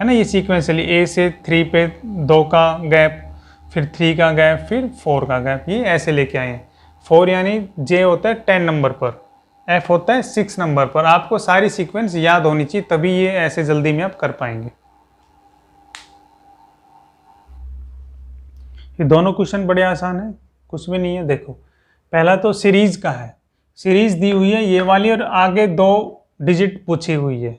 है ना। ये सीक्वेंस चली ए से 3 पे 2 का गैप, फिर 3 का गैप, फिर 4 का गैप, ये ऐसे लेके आए हैं। 4 यानी जे होता है 10 नंबर पर, एफ होता है 6 नंबर पर। आपको सारी सीक्वेंस याद होनी चाहिए, तभी ये ऐसे जल्दी में आप कर पाएंगे। ये दोनों क्वेश्चन बड़े आसान है, कुछ भी नहीं है। देखो, पहला तो सीरीज का है, सीरीज दी हुई है ये वाली, और आगे 2 डिजिट पूछी हुई है।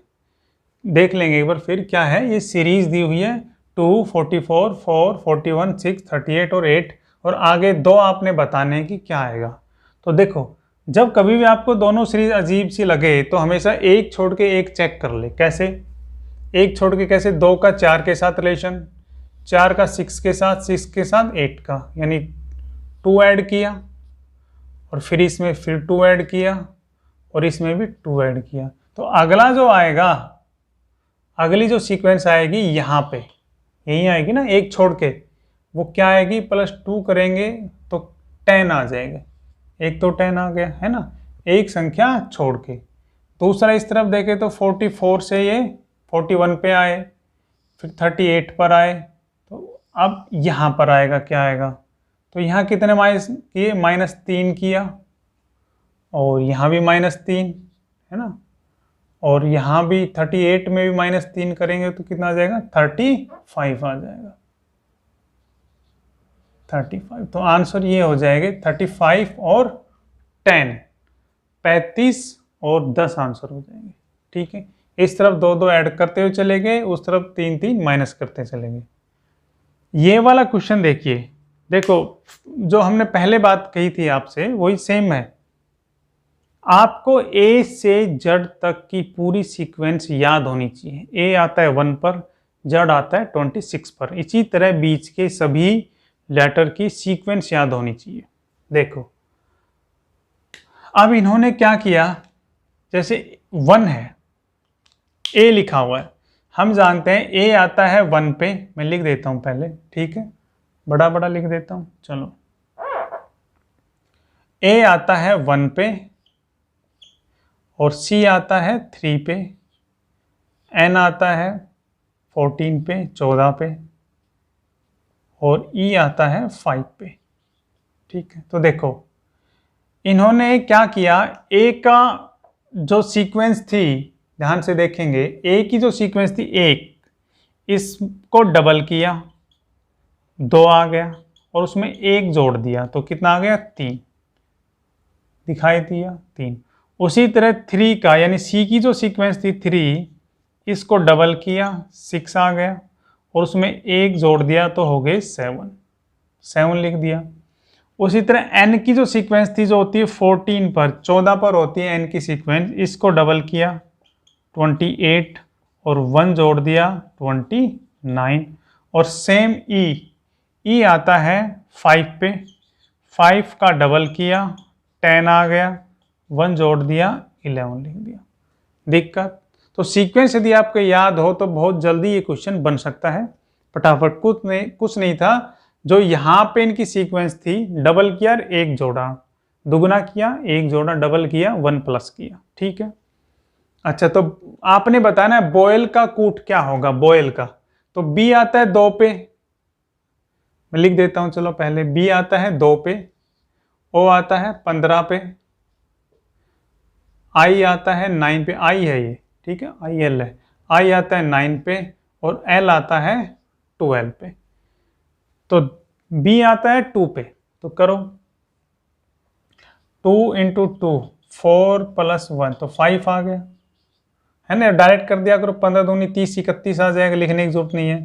देख लेंगे एक बार फिर क्या है। ये सीरीज दी हुई है 2, 44, 4, 41, 6, 38 और 8, और आगे 2 आपने बताने हैं कि क्या आएगा। तो देखो, जब कभी भी आपको दोनों सीरीज अजीब सी लगे तो हमेशा एक छोड़ के एक चेक कर ले। कैसे एक छोड़ के, कैसे 2 का 4 के साथ रिलेशन, 4 का 6 के साथ, 6 के साथ 8 का, यानी 2 ऐड किया, और फिर इसमें फिर 2 ऐड किया, और इसमें भी 2 ऐड किया। तो अगला जो आएगा, अगली जो सीक्वेंस आएगी यहाँ पे, यही आएगी ना, एक छोड़ के, वो क्या आएगी, +2 करेंगे तो 10 आ जाएगा। एक तो 10 आ गया, है ना, एक संख्या छोड़ के। दूसरा इस तरफ देखें तो 44 से ये 41 पे आए, फिर 38 पर आए, तो अब यहाँ पर आएगा, क्या आएगा, तो यहाँ कितने माइनस किए, -3 किया, और यहाँ भी -3, है ना, और यहाँ भी 38 में भी -3 करेंगे तो कितना आ जाएगा, 35 आ जाएगा, 35। तो आंसर ये हो जाएगा 35 और 10, 35 और 10 आंसर हो जाएंगे। ठीक है, इस तरफ 2 ऐड करते हुए चले गए, उस तरफ 3 माइनस करते चले गए। ये वाला क्वेश्चन देखिए, देखो जो हमने पहले बात कही थी आपसे वही सेम है। आपको ए से जेड तक की पूरी सीक्वेंस याद होनी चाहिए। ए आता है 1 पर, जेड आता है 26 पर, इसी तरह बीच के सभी लेटर की सीक्वेंस याद होनी चाहिए। देखो, अब इन्होंने क्या किया, जैसे 1 है, ए लिखा हुआ है, हम जानते हैं ए आता है 1 पे, मैं लिख देता हूं पहले, ठीक है, बड़ा बड़ा लिख देता हूं, चलो। ए आता है 1 पे, और सी आता है 3 पे, एन आता है 14 पे, 14 पे, और ई आता है 5 पे। ठीक है, तो देखो इन्होंने क्या किया, ए का जो सीक्वेंस थी, ध्यान से देखेंगे, ए की जो सीक्वेंस थी 1, इसको डबल किया, 2 आ गया, और उसमें 1 जोड़ दिया तो कितना आ गया, 3 दिखाई दिया, 3। उसी तरह 3 का, यानी सी की जो सीक्वेंस थी 3, इसको डबल किया, 6 आ गया, और उसमें 1 जोड़ दिया तो हो गए 7 लिख दिया। उसी तरह एन की जो सीक्वेंस थी, जो होती है 14 पर, 14 पर होती है एन की सीक्वेंस, इसको डबल किया 28, और 1 जोड़ दिया 9 और सेम ई आता है 5 पे, 5 का डबल किया 10 आ गया, 1 जोड़ दिया 11 लिख दिया। दिक्कत तो सीक्वेंस यदि आपको याद हो तो बहुत जल्दी ये क्वेश्चन बन सकता है फटाफट। कुछ नहीं था, जो यहाँ पे इनकी सीक्वेंस थी डबल किया 1 जोड़ा, दुगना किया 1 जोड़ा, डबल किया 1 प्लस किया, ठीक है। अच्छा तो आपने बताना है बॉयल का कूट क्या होगा, बॉयल का, तो बी आता है 2 पे, मैं लिख देता हूं चलो पहले, बी आता है 2 पे, ओ आता है 15 पे, आई आता है 9 पे, आई है ये, ठीक है, आई एल है, आई आता है 9 पे और एल आता है 12 पे, तो बी आता है 2 पे, तो करो 2 इंटू 2 4 प्लस 1 तो 5 आ गया, है ना। डायरेक्ट कर दिया करो, 15 दूनी 30 31 आ जाएगा, लिखने की जरूरत नहीं है।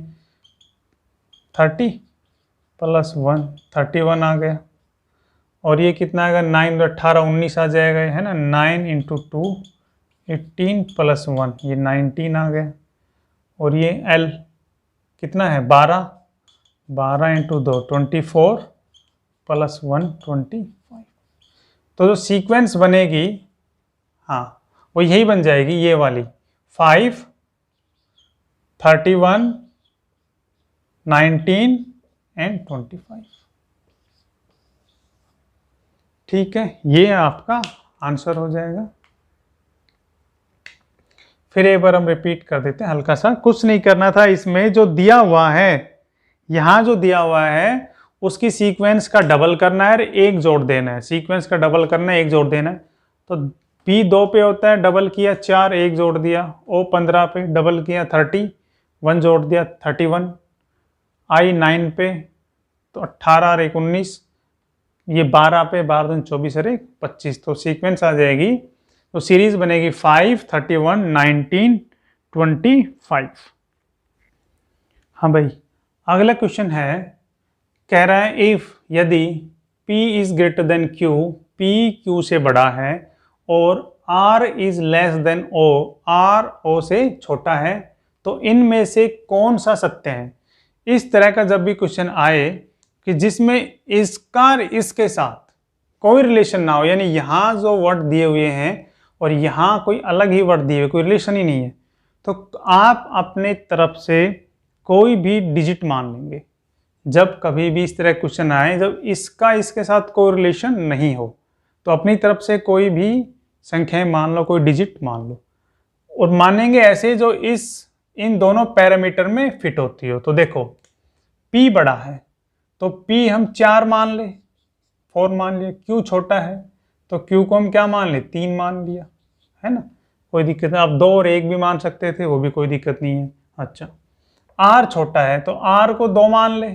30 प्लस 1 31 आ गया, और ये कितना आएगा 9 18 19 आ जाएगा, है ना। 9 इंटू 2 18 प्लस 1 ये 19 आ गया, और ये L कितना है 12, 12 इंटू 2 24 प्लस 1 25। तो जो सीक्वेंस बनेगी, हाँ वो यही बन जाएगी, ये वाली 5 31 19 एंड 25, ठीक है। ये आपका आंसर हो जाएगा। फिर एक बार हम रिपीट कर देते हैं हल्का सा, कुछ नहीं करना था इसमें, जो दिया हुआ है यहाँ जो दिया हुआ है उसकी सीक्वेंस का डबल करना है और 1 जोड़ देना है, सीक्वेंस का डबल करना है 1 जोड़ देना है। तो बी 2 पे होता है, डबल किया 4 1 जोड़ दिया, ओ 15 पे डबल किया 30 1 जोड़ दिया 31, आई 9 पे तो 18 और 1 19, ये 12 पे 12 दूनी 24 और 1 25, तो सीक्वेंस आ जाएगी, तो सीरीज बनेगी 5 31 19 25। हाँ भाई, अगला क्वेश्चन है, कह रहा है इफ यदि P is greater than Q, P Q से बड़ा है और R is less than O, R O से छोटा है, तो इनमें से कौन सा सत्य है। इस तरह का जब भी क्वेश्चन आए कि जिसमें इसका इसके साथ कोई रिलेशन ना हो, यानी यहाँ जो वर्ड दिए हुए हैं और यहाँ कोई अलग ही वर्ड दिए हुए, कोई रिलेशन ही नहीं है, तो आप अपने तरफ से कोई भी डिजिट मान लेंगे। जब कभी भी इस तरह क्वेश्चन आए जब इसका इसके साथ कोई रिलेशन नहीं हो, तो अपनी तरफ से कोई भी संख्याएं मान लो, कोई डिजिट मान लो, और मानेंगे ऐसे जो इन दोनों पैरामीटर में फिट होती हो। तो देखो P बड़ा है तो P हम 4 मान ले, 4 मान लिया, Q छोटा है तो Q को हम क्या मान ले, 3 मान लिया, है ना, कोई दिक्कत नहीं। आप 2 और 1 भी मान सकते थे, वो भी कोई दिक्कत नहीं है। अच्छा, R छोटा है तो R को 2 मान ले,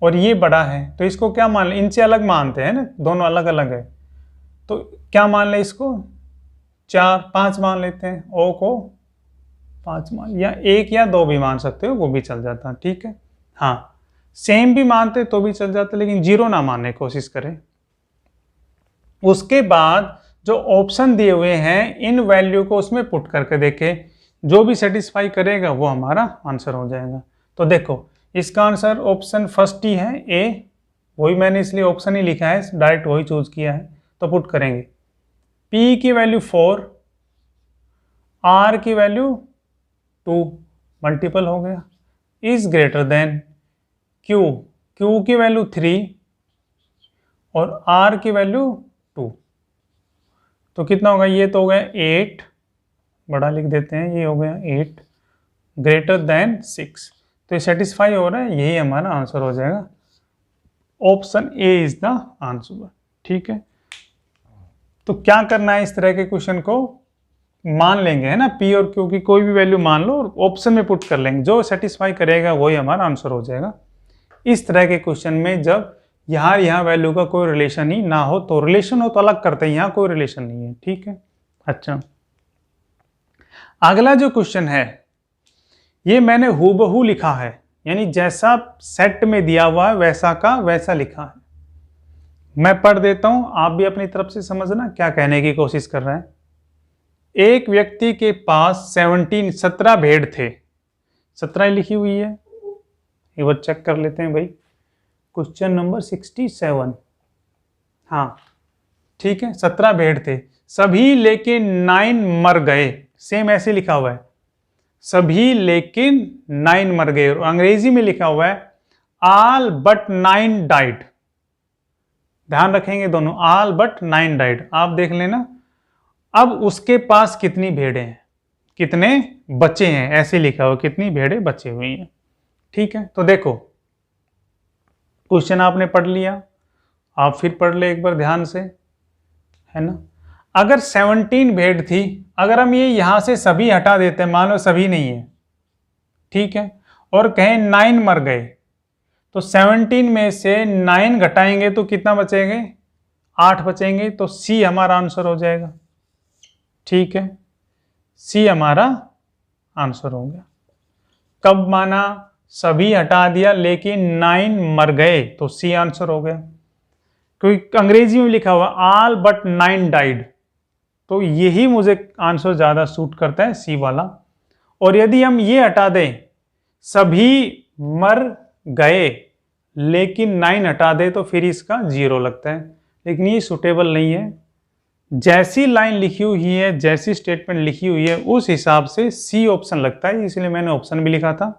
और ये बड़ा है तो इसको क्या मान ले, इनसे अलग मानते हैं ना, दोनों अलग अलग है, तो क्या मान ले, इसको 4 5 मान लेते हैं, O को 5 मान, या 1 या 2 भी मान सकते हो, वो भी चल जाता, ठीक है। हाँ, सेम भी मानते तो भी चल जाता, लेकिन 0 ना मानने की कोशिश करें। उसके बाद जो ऑप्शन दिए हुए हैं इन वैल्यू को उसमें पुट करके देखें, जो भी सेटिस्फाई करेगा वो हमारा आंसर हो जाएगा। तो देखो इसका आंसर ऑप्शन फर्स्ट ही है, ए, वही मैंने इसलिए ऑप्शन ही लिखा है, डायरेक्ट वही चूज किया है। तो पुट करेंगे P की वैल्यू 4, R की वैल्यू 2, मल्टीपल हो गया, is greater than Q, Q की वैल्यू 3 और R की वैल्यू 2, तो कितना होगा, ये तो हो गया 8, बड़ा लिख देते हैं, ये हो गया 8 ग्रेटर देन 6, तो ये सेटिस्फाई हो रहा है, यही हमारा आंसर हो जाएगा। Option A is the answer, ठीक है। तो क्या करना है, इस तरह के क्वेश्चन को मान लेंगे, है ना, P और Q की कोई भी वैल्यू मान लो और ऑप्शन में पुट कर लेंगे, जो सेटिस्फाई करेगा वही हमारा आंसर हो जाएगा। इस तरह के क्वेश्चन में जब यहाँ वैल्यू का कोई रिलेशन ही ना हो, तो रिलेशन हो तो अलग करते हैं, यहाँ कोई रिलेशन नहीं है, ठीक है। अच्छा, अगला जो क्वेश्चन है ये मैंने हूबहू लिखा है, यानी जैसा सेट में दिया हुआ है वैसा का वैसा लिखा है। मैं पढ़ देता हूं, आप भी अपनी तरफ से समझना क्या कहने की कोशिश कर रहे हैं। एक व्यक्ति के पास 17 भेड़ थे, 17 लिखी हुई है, एक बार चेक कर लेते हैं भाई। क्वेश्चन नंबर 67, हाँ ठीक है, 17 भेड़ थे सभी लेकिन 9 मर गए। सेम ऐसे लिखा हुआ है, सभी लेकिन 9 मर गए, और अंग्रेजी में लिखा हुआ है ऑल बट 9 डाइड। ध्यान रखेंगे दोनों, ऑल बट 9 डाइड, आप देख लेना। अब उसके पास कितनी भेड़ें हैं, कितने बच्चे हैं, ऐसे लिखा हुआ कितनी भेड़ें बचे हुई हैं। ठीक है, तो देखो क्वेश्चन आपने पढ़ लिया, आप फिर पढ़ ले एक बार ध्यान से, है ना। अगर 17 भेड़ थी, अगर हम ये यहां से सभी हटा देते हैं, मान लो सभी नहीं है, ठीक है, और कहें 9 मर गए, तो 17 में से 9 घटाएंगे तो कितना बचेंगे, 8 बचेंगे, तो सी हमारा आंसर हो जाएगा। ठीक है, सी हमारा आंसर हो गया। कब माना, सभी हटा दिया लेकिन 9 मर गए, तो सी आंसर हो गया। क्योंकि अंग्रेजी में लिखा हुआ ऑल बट 9 डाइड, तो यही मुझे आंसर ज्यादा सूट करता है, सी वाला। और यदि हम ये हटा दें, सभी मर गए लेकिन 9 हटा दे, तो फिर इसका 0 लगता है, लेकिन ये सुटेबल नहीं है। जैसी लाइन लिखी हुई है, जैसी स्टेटमेंट लिखी हुई है, उस हिसाब से सी ऑप्शन लगता है, इसलिए मैंने ऑप्शन भी लिखा था।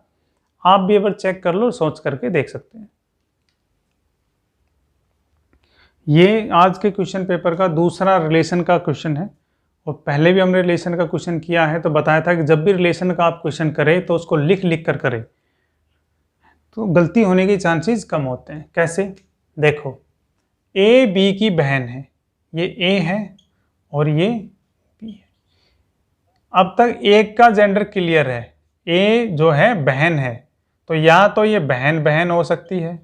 आप भी एक बार चेक कर लो, सोच करके देख सकते हैं। ये आज के क्वेश्चन पेपर का दूसरा रिलेशन का क्वेश्चन है, और पहले भी हमने रिलेशन का क्वेश्चन किया है, तो बताया था कि जब भी रिलेशन का आप क्वेश्चन करें तो उसको लिख लिख कर करें, तो गलती होने के चांसेस कम होते हैं। कैसे, देखो ए बी की बहन है, ये ए है और ये बी है। अब तक एक का जेंडर क्लियर है, ए जो है बहन है, तो या तो ये बहन बहन हो सकती है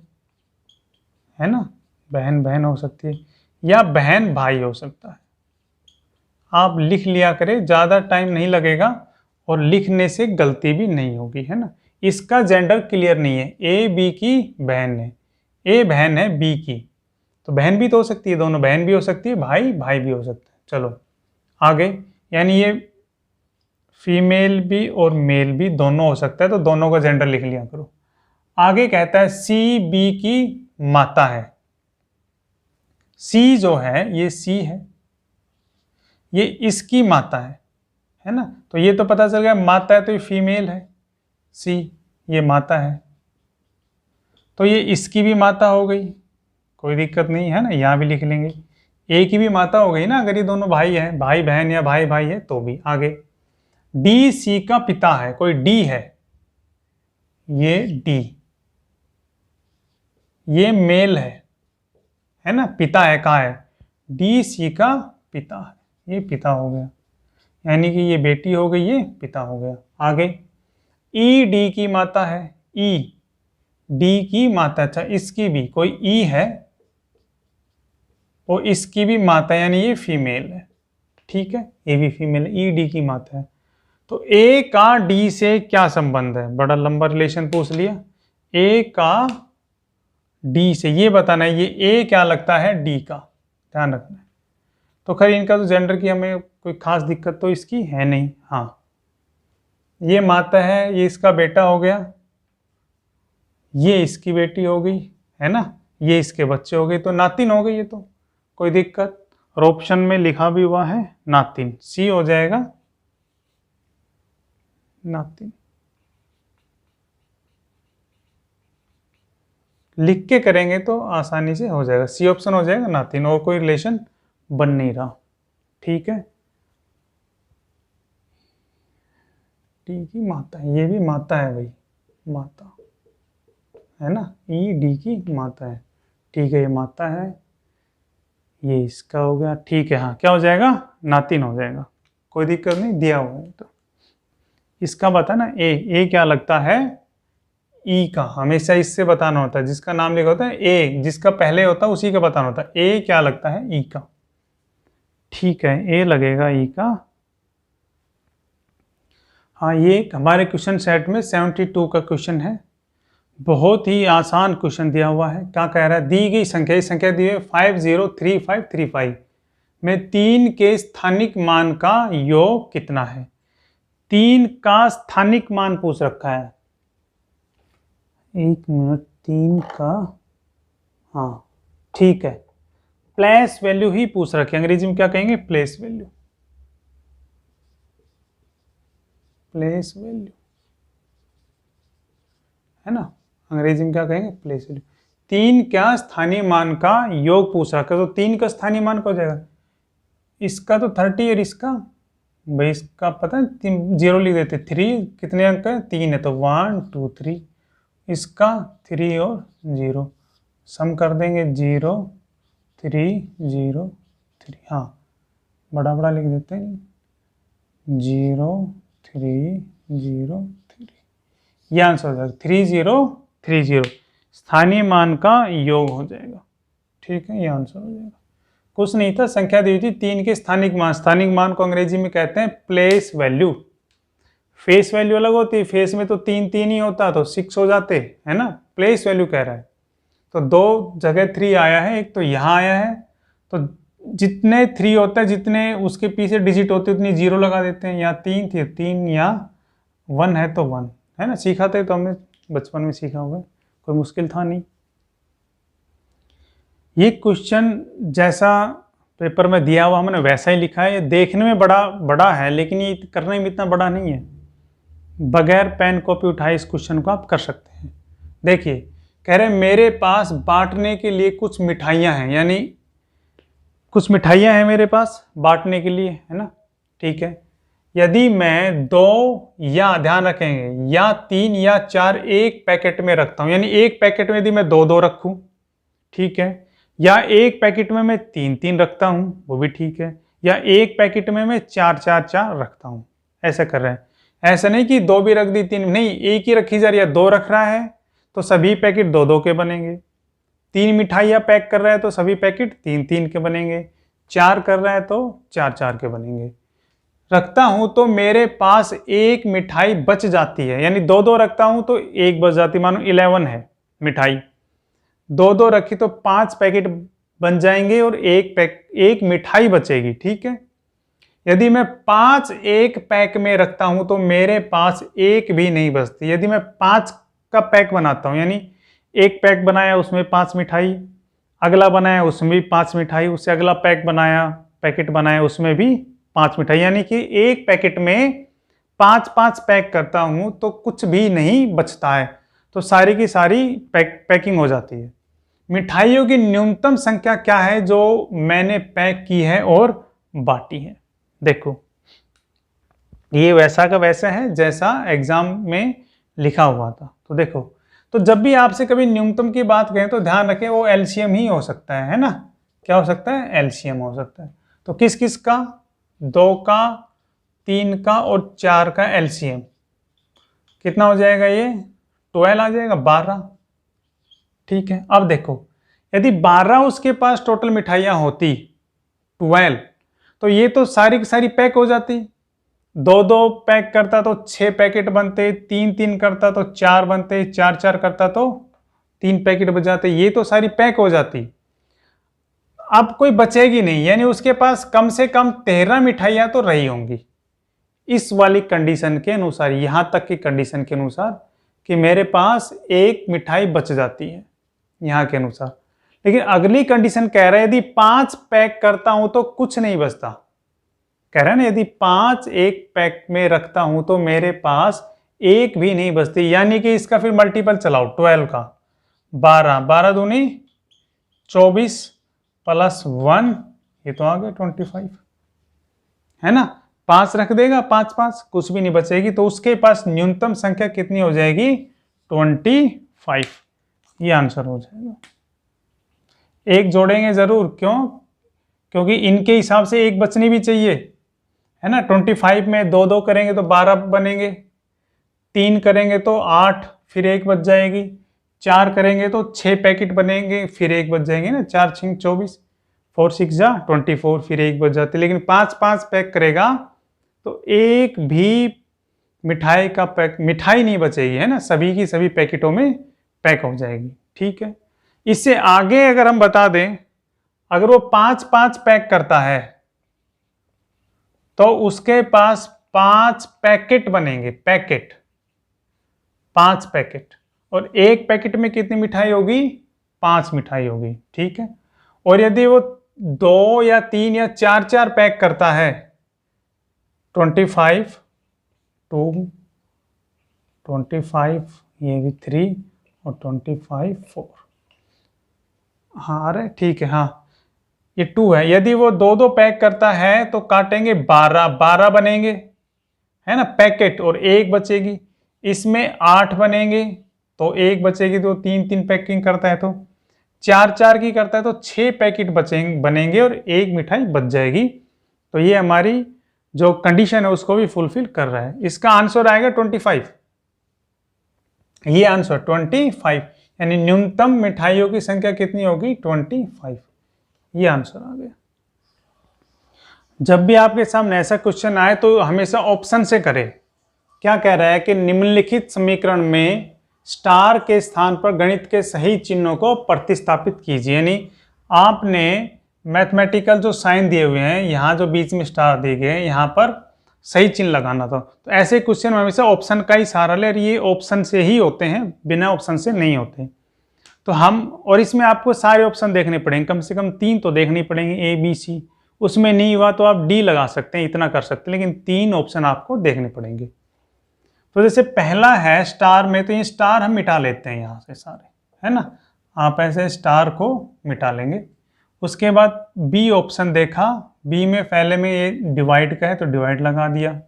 ना, बहन बहन हो सकती है, या बहन भाई हो सकता है। आप लिख लिया करें, ज़्यादा टाइम नहीं लगेगा और लिखने से गलती भी नहीं होगी, है ना। इसका जेंडर क्लियर नहीं है, ए बी की बहन है, ए बहन है बी की, तो बहन भी तो हो सकती है, दोनों बहन भी हो सकती है, भाई भाई भी हो सकता है। चलो आगे, यानी ये फीमेल भी और मेल भी दोनों हो सकता है, तो दोनों का जेंडर लिख लिया करो। आगे कहता है सी बी की माता है, सी जो है ये सी है, ये इसकी माता है ना, तो ये तो पता चल गया माता है तो ये फीमेल है, सी ये माता है, तो ये इसकी भी माता हो गई, कोई दिक्कत नहीं है ना, यहाँ भी लिख लेंगे। ए की भी माता हो गई ना, अगर ये दोनों भाई हैं, भाई बहन या भाई भाई है तो भी। आगे डी सी का पिता है, कोई डी है, ये डी, ये मेल है ना, पिता है, कहाँ है, डी सी का पिता है, ये पिता हो गया, यानी कि ये बेटी हो गई, ये पिता हो गया। आगे ई डी की माता है, ई डी की माता, अच्छा इसकी भी कोई ई है और इसकी भी माता, यानी ये फीमेल है, ठीक है, ये भी फीमेल है, ई डी की माता है। तो ए का डी से क्या संबंध है, बड़ा लंबा रिलेशन पूछ लिया। ए का डी से ये बताना है, ये ए क्या लगता है डी का, ध्यान रखना है। तो खैर इनका तो जेंडर की हमें कोई खास दिक्कत तो इसकी है नहीं। हाँ ये माता है, ये इसका बेटा हो गया, ये इसकी बेटी हो गई, है ना, ये इसके बच्चे हो गए, तो नातिन हो गई ये, तो कोई दिक्कत। और ऑप्शन में लिखा भी हुआ है नातिन, सी हो जाएगा नातिन। लिख के करेंगे तो आसानी से हो जाएगा, सी ऑप्शन हो जाएगा नातिन, और कोई रिलेशन बन नहीं रहा, ठीक है। डी की माता है, ये भी माता है भाई, माता है ना, ई डी की माता है, ठीक है, ये माता है, ये इसका हो गया, ठीक है। हाँ क्या हो जाएगा, नातिन हो जाएगा, कोई दिक्कत नहीं, दिया हुआ है। तो इसका बता ना, ए क्या लगता है ई का, हमेशा इससे बताना होता है, जिसका नाम लिखा होता है ए, जिसका पहले होता है उसी का बताना होता है, ए क्या लगता है ई का, ठीक है, ए लगेगा ई का। हाँ ये हमारे क्वेश्चन सेट में 72 का क्वेश्चन है, बहुत ही आसान क्वेश्चन दिया हुआ है। क्या कह रहा है, दी गई संख्या दी है 503535 में 3 के स्थानिक मान का योग कितना है। 3 का स्थानिक मान पूछ रखा है, एक मिनट, 3 का, हाँ ठीक है, प्लेस वैल्यू ही पूछ रखी है, अंग्रेजी में क्या कहेंगे, प्लेस वैल्यू, प्लेस वैल्यू है ना, अंग्रेजी में क्या कहेंगे, प्लेस वैल्यू। 3 क्या स्थानीय मान का योग पूछ रखा है, तो 3 का स्थानीय मान क्या हो जाएगा, इसका तो 30 और इसका, भाई इसका पता है 0 लिख देते, 3 कितने अंक है, 3 है, तो 1 2 3, इसका 3 और 0 सम कर देंगे, 0 3 0 3, हाँ बड़ा बड़ा लिख देते हैं, 0 3 0 3, ये आंसर हो जाएगा 3030, स्थानीय मान का योग हो जाएगा, ठीक है, ये आंसर हो जाएगा। कुछ नहीं था, संख्या दी हुई थी 3 के स्थानिक मान, स्थानिक मान को अंग्रेजी में कहते हैं प्लेस वैल्यू। फेस वैल्यू अलग होती है, फेस में तो 3 3 ही होता, तो 6 हो जाते है ना, प्लेस वैल्यू कह रहा है, तो 2 जगह 3 आया है, एक तो यहाँ आया है, तो जितने 3 होता है, जितने उसके पीछे डिजिट होते हैं उतनी 0 लगा देते हैं, यहाँ 3 थी 3, यहाँ 1 है तो 1 है ना, सीखा था तो हमने बचपन में सीखा होगा, कोई मुश्किल था नहीं। ये क्वेश्चन जैसा पेपर में दिया हुआ हमने वैसा ही लिखा है, ये देखने में बड़ा बड़ा है लेकिन ये करने में इतना बड़ा नहीं है, बगैर पेन कॉपी उठाए इस क्वेश्चन को आप कर सकते हैं। देखिए कह रहे मेरे पास बांटने के लिए कुछ मिठाइयाँ हैं, यानी कुछ मिठाइयाँ हैं मेरे पास बांटने के लिए, है ना, ठीक है, यदि मैं 2 या ध्यान रखेंगे या 3 या 4 एक पैकेट में रखता हूँ, यानी एक पैकेट में यदि मैं 2 रखूँ, ठीक है, या एक पैकेट में मैं 3 रखता हूँ, वो भी ठीक है, या एक पैकेट में मैं 4 रखता हूँ, ऐसा कर रहे हैं। ऐसा नहीं कि 2 भी रख दी 3 नहीं, एक ही रखी जा रही है, 2 रख रहा है तो सभी पैकेट 2 के बनेंगे, 3 मिठाइयाँ पैक कर रहा है तो सभी पैकेट 3 के बनेंगे, 4 कर रहा है तो 4 के बनेंगे। रखता हूं तो मेरे पास एक मिठाई बच जाती है, यानी 2 रखता हूं तो एक बच जाती, मानो 11 है मिठाई, 2 रखी तो 5 पैकेट बन जाएंगे और एक मिठाई बचेगी, ठीक है। यदि मैं 5 एक पैक में रखता हूं तो मेरे पास एक भी नहीं बचती, यदि मैं 5 का पैक बनाता हूं, यानी एक पैक बनाया उसमें 5 मिठाई, अगला बनाया उसमें भी 5 मिठाई, उससे अगला पैकेट बनाया उसमें भी 5 मिठाई, यानी कि एक पैकेट में 5 पैक करता हूं तो कुछ भी नहीं बचता है, तो सारी की सारी पैकिंग हो जाती है। मिठाइयों की न्यूनतम संख्या क्या है जो मैंने पैक की है और बांटी है, देखो ये वैसा का वैसा है जैसा एग्जाम में लिखा हुआ था। तो देखो, तो जब भी आपसे कभी न्यूनतम की बात करें तो ध्यान रखें वो एलसीएम ही हो सकता है ना, क्या हो सकता है, एलसीएम हो सकता है। तो किस किस का, 2 का, 3 का और 4 का एलसीएम कितना हो जाएगा, ये 12 आ जाएगा, 12, ठीक है। अब देखो यदि 12 उसके पास टोटल मिठाइयाँ होती 12, तो ये तो सारी की सारी पैक हो जाती, 2 पैक करता तो 6 पैकेट बनते, 3 करता तो 4 बनते, 4 करता तो 3 पैकेट बच जाते, ये तो सारी पैक हो जाती। अब कोई बचेगी नहीं, यानी उसके पास कम से कम 13 मिठाइयाँ तो रही होंगी इस वाली कंडीशन के अनुसार, यहां तक की कंडीशन के अनुसार कि मेरे पास एक मिठाई बच जाती है यहां के अनुसार। लेकिन अगली कंडीशन कह रहा है यदि 5 पैक करता हूं तो कुछ नहीं बचता, कह रहा है ना यदि 5 एक पैक में रखता हूं तो मेरे पास एक भी नहीं बचती, यानी कि इसका फिर मल्टीपल चलाओ 12 का, 12 दूनी 24 प्लस 1, ये तो आ गया 25, है ना, 5 रख देगा, 5 कुछ भी नहीं बचेगी, तो उसके पास न्यूनतम संख्या कितनी हो जाएगी, 25, ये आंसर हो जाएगा। एक जोड़ेंगे जरूर, क्यों, क्योंकि इनके हिसाब से एक बचनी भी चाहिए, है ना। 25 में 2 करेंगे तो 12 बनेंगे, 3 करेंगे तो 8, फिर एक बच जाएगी, 4 करेंगे तो 6 पैकेट बनेंगे, फिर एक बच जाएंगे ना, 4 6 24, 4 6 जा 24, फिर एक बच जाते। लेकिन 5 पैक करेगा तो एक भी मिठाई का मिठाई नहीं बचेगी, है ना, सभी की सभी पैकेटों में पैक हो जाएगी, ठीक है। इससे आगे अगर हम बता दें, अगर वो 5 पैक करता है तो उसके पास 5 पैकेट बनेंगे, पैकेट 5 पैकेट, और एक पैकेट में कितनी मिठाई होगी? 5 मिठाई होगी, ठीक है। और यदि वो 2 या 3 या 4 पैक करता है, 25 2 25, ये भी 3 और 25 4, हाँ अरे ठीक है, हाँ ये 2 है। यदि वो 2 पैक करता है तो काटेंगे 12 बनेंगे, है ना पैकेट, और एक बचेगी। इसमें 8 बनेंगे तो एक बचेगी, तो 3 पैकिंग करता है तो 4 की करता है तो 6 पैकेट बनेंगे और एक मिठाई बच जाएगी। तो ये हमारी जो कंडीशन है उसको भी फुलफिल कर रहा है। इसका आंसर आएगा 25। ये आंसर 25, यानी न्यूनतम मिठाइयों की संख्या कितनी होगी? 25। ये आंसर आ गया। जब भी आपके सामने ऐसा क्वेश्चन आए तो हमेशा ऑप्शन से करें। क्या कह रहा है कि निम्नलिखित समीकरण में स्टार के स्थान पर गणित के सही चिन्हों को प्रतिस्थापित कीजिए। यानी आपने मैथमेटिकल जो साइन दिए हुए हैं, यहाँ जो बीच में स्टार दिए गए हैं, यहाँ पर सही चिन्ह लगाना था। तो ऐसे क्वेश्चन में हमेशा ऑप्शन का ही सहारा ले, और ये ऑप्शन से ही होते हैं, बिना ऑप्शन से नहीं होते। तो हम, और इसमें आपको सारे ऑप्शन देखने पड़ेंगे, कम से कम 3 तो देखने पड़ेंगे, ए बी सी। उसमें नहीं हुआ तो आप डी लगा सकते हैं, इतना कर सकते हैं, लेकिन 3 ऑप्शन आपको देखने पड़ेंगे। तो जैसे पहला है स्टार में, तो ये स्टार हम मिटा लेते हैं यहाँ से सारे, है ना। आप ऐसे स्टार को मिटा लेंगे। उसके बाद बी ऑप्शन देखा, बी में पहले में ये डिवाइड का है तो डिवाइड लगा दिया,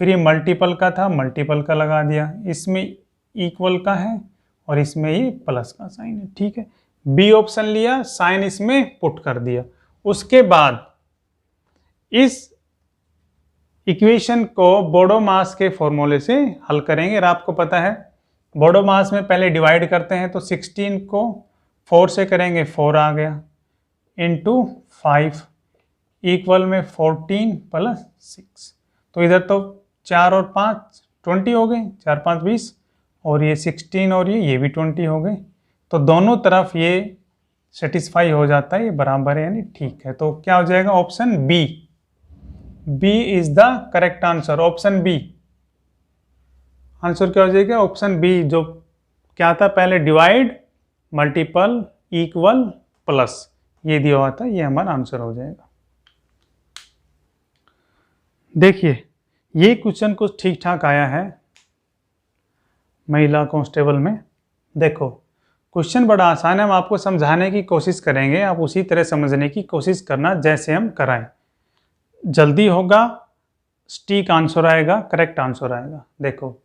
फिर ये मल्टीपल का था, मल्टीपल का लगा दिया, इसमें इक्वल का है और इसमें ये प्लस का साइन है, ठीक है। बी ऑप्शन लिया, साइन इसमें पुट कर दिया। उसके बाद इस इक्वेशन को बोडोमास के फॉर्मूले से हल करेंगे। और आपको पता है बोडोमास में पहले डिवाइड करते हैं, तो 16 को 4 से करेंगे, 4 आ गया, इंटू 5 इक्वल में 14 प्लस 6। तो इधर तो 4 और 5 20 हो गए, 4 5 20, और ये 16 और ये भी 20 हो गए। तो दोनों तरफ ये सेटिस्फाई हो जाता है, ये बराबर है, यानी ठीक है। तो क्या हो जाएगा? Option B, B is the correct answer. Option B answer क्या हो जाएगा? Option B. जो क्या था पहले? डिवाइड, मल्टीपल, इक्वल, प्लस, ये दिया हुआ था, ये हमारा आंसर हो जाएगा। देखिए ये क्वेश्चन कुछ ठीक ठाक आया है महिला कांस्टेबल में। देखो क्वेश्चन बड़ा आसान है, हम आपको समझाने की कोशिश करेंगे, आप उसी तरह समझने की कोशिश करना जैसे हम कराएं। जल्दी होगा, सटीक आंसर आएगा, करेक्ट आंसर आएगा। देखो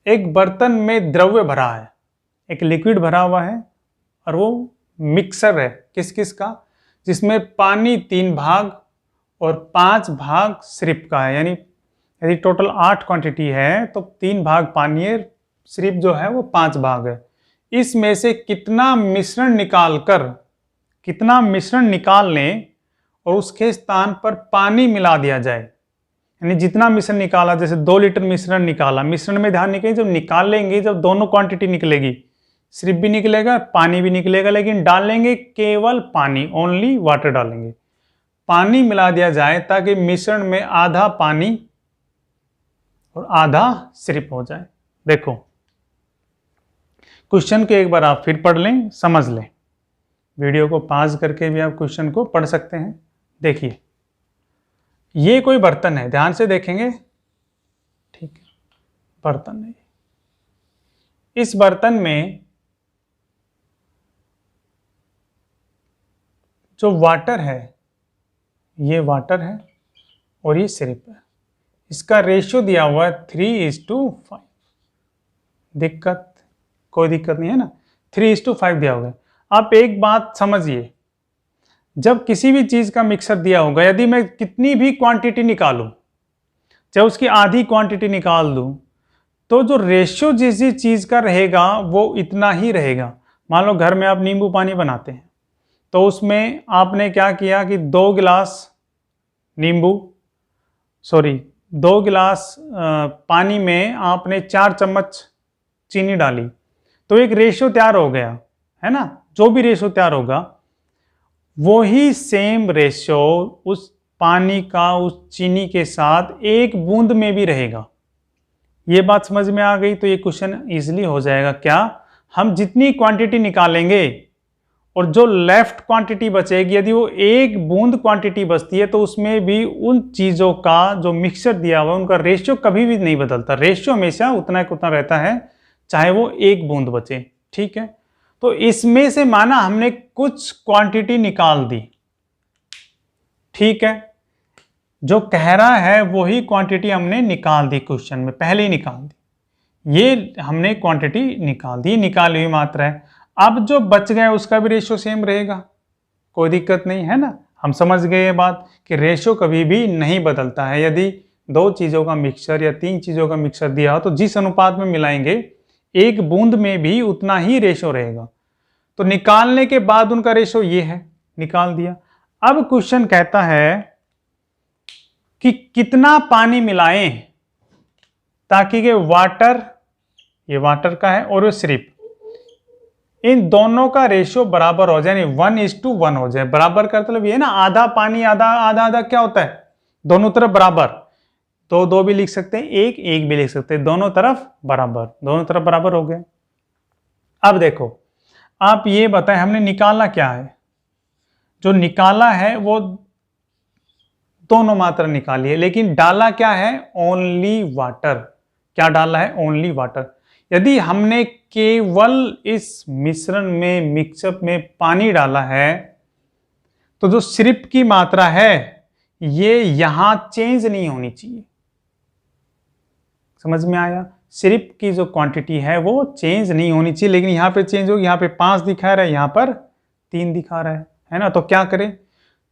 एक बर्तन में द्रव्य भरा है, एक लिक्विड भरा हुआ है, और वो मिक्सर है किस किस का? जिसमें पानी 3 भाग और 5 भाग सिरप का है। यानी यदि टोटल 8 क्वांटिटी है तो 3 भाग पानी है, सिरप जो है वो 5 भाग है। इसमें से कितना मिश्रण निकाल लें और उसके स्थान पर पानी मिला दिया जाए। यानी जितना मिश्रण निकाला, जैसे 2 लीटर मिश्रण निकाला, मिश्रण में ध्यान रखिए जब निकालेंगे, जब दोनों क्वांटिटी निकलेगी, सिरप भी निकलेगा, पानी भी निकलेगा, लेकिन डालेंगे केवल पानी, ओनली वाटर डालेंगे। पानी मिला दिया जाए ताकि मिश्रण में आधा पानी और आधा सिरप हो जाए। देखो क्वेश्चन को एक बार आप फिर पढ़ लें, समझ लें, वीडियो को पॉज करके भी आप क्वेश्चन को पढ़ सकते हैं। देखिए ये कोई बर्तन है, ध्यान से देखेंगे, ठीक है, बर्तन है। इस बर्तन में जो वाटर है, ये वाटर है और ये सिरप है। इसका रेशियो दिया हुआ है 3:5। कोई दिक्कत नहीं है ना, 3:5 दिया होगा। आप एक बात समझिए, जब किसी भी चीज़ का मिक्सर दिया होगा, यदि मैं कितनी भी क्वांटिटी निकालूं, चाहे उसकी आधी क्वांटिटी निकाल दूं, तो जो रेशियो जिस चीज़ का रहेगा वो इतना ही रहेगा। मान लो घर में आप नींबू पानी बनाते हैं, तो उसमें आपने क्या किया कि 2 गिलास पानी में आपने 4 चम्मच चीनी डाली, तो एक रेशियो तैयार हो गया, है ना। जो भी रेशियो तैयार होगा वो ही सेम रेशियो उस पानी का उस चीनी के साथ 1 बूंद में भी रहेगा। ये बात समझ में आ गई? तो ये क्वेश्चन इजीली हो जाएगा। क्या? हम जितनी क्वांटिटी निकालेंगे और जो लेफ्ट क्वांटिटी बचेगी, यदि वो एक बूंद क्वांटिटी बचती है तो उसमें भी उन चीज़ों का जो मिक्सचर दिया हुआ है उनका रेशियो कभी भी नहीं बदलता। रेशियो हमेशा उतना एक उतना रहता है, चाहे वो एक बूंद बचे। ठीक है, तो इसमें से माना हमने कुछ क्वांटिटी निकाल दी। ठीक है, जो कह रहा है वही क्वांटिटी हमने निकाल दी, क्वेश्चन में पहले ही निकाल दी। ये हमने क्वांटिटी निकाल दी, निकाली हुई मात्रा है। अब जो बच गया उसका भी रेशियो सेम रहेगा, कोई दिक्कत नहीं है ना। हम समझ गए ये बात कि रेशियो कभी भी नहीं बदलता है। यदि दो चीज़ों का मिक्सचर या तीन चीज़ों का मिक्सचर दिया हो तो जिस अनुपात में मिलाएंगे एक बूंद में भी उतना ही रेशियो रहेगा। तो निकालने के बाद उनका रेशियो ये है, निकाल दिया। अब क्वेश्चन कहता है कि कितना पानी मिलाएं ताकि ये वाटर का है और ये सिरप, इन दोनों का रेशियो बराबर हो जाए, यानी 1:1 हो जाए। बराबर का मतलब ये ना, आधा पानी आधा आधा आधा क्या होता है, दोनों तरफ बराबर। तो दो भी लिख सकते हैं, एक एक भी लिख सकते हैं, दोनों तरफ बराबर, दोनों तरफ बराबर हो गए। अब देखो, आप ये बताएं हमने निकाला क्या है। जो निकाला है वो दोनों मात्रा निकाली है, लेकिन डाला क्या है, ओनली वाटर। क्या डाला है, ओनली वाटर। यदि हमने केवल इस मिश्रण में, मिक्सअप में पानी डाला है तो जो सिरप की मात्रा है ये यहां चेंज नहीं होनी चाहिए। समझ में आया? सिरप की जो क्वांटिटी है वो चेंज नहीं होनी चाहिए, लेकिन यहां पे चेंज होगी। यहां पे 5 दिखा रहा है, यहां पर 3 दिखा रहा है ना। तो क्या करें,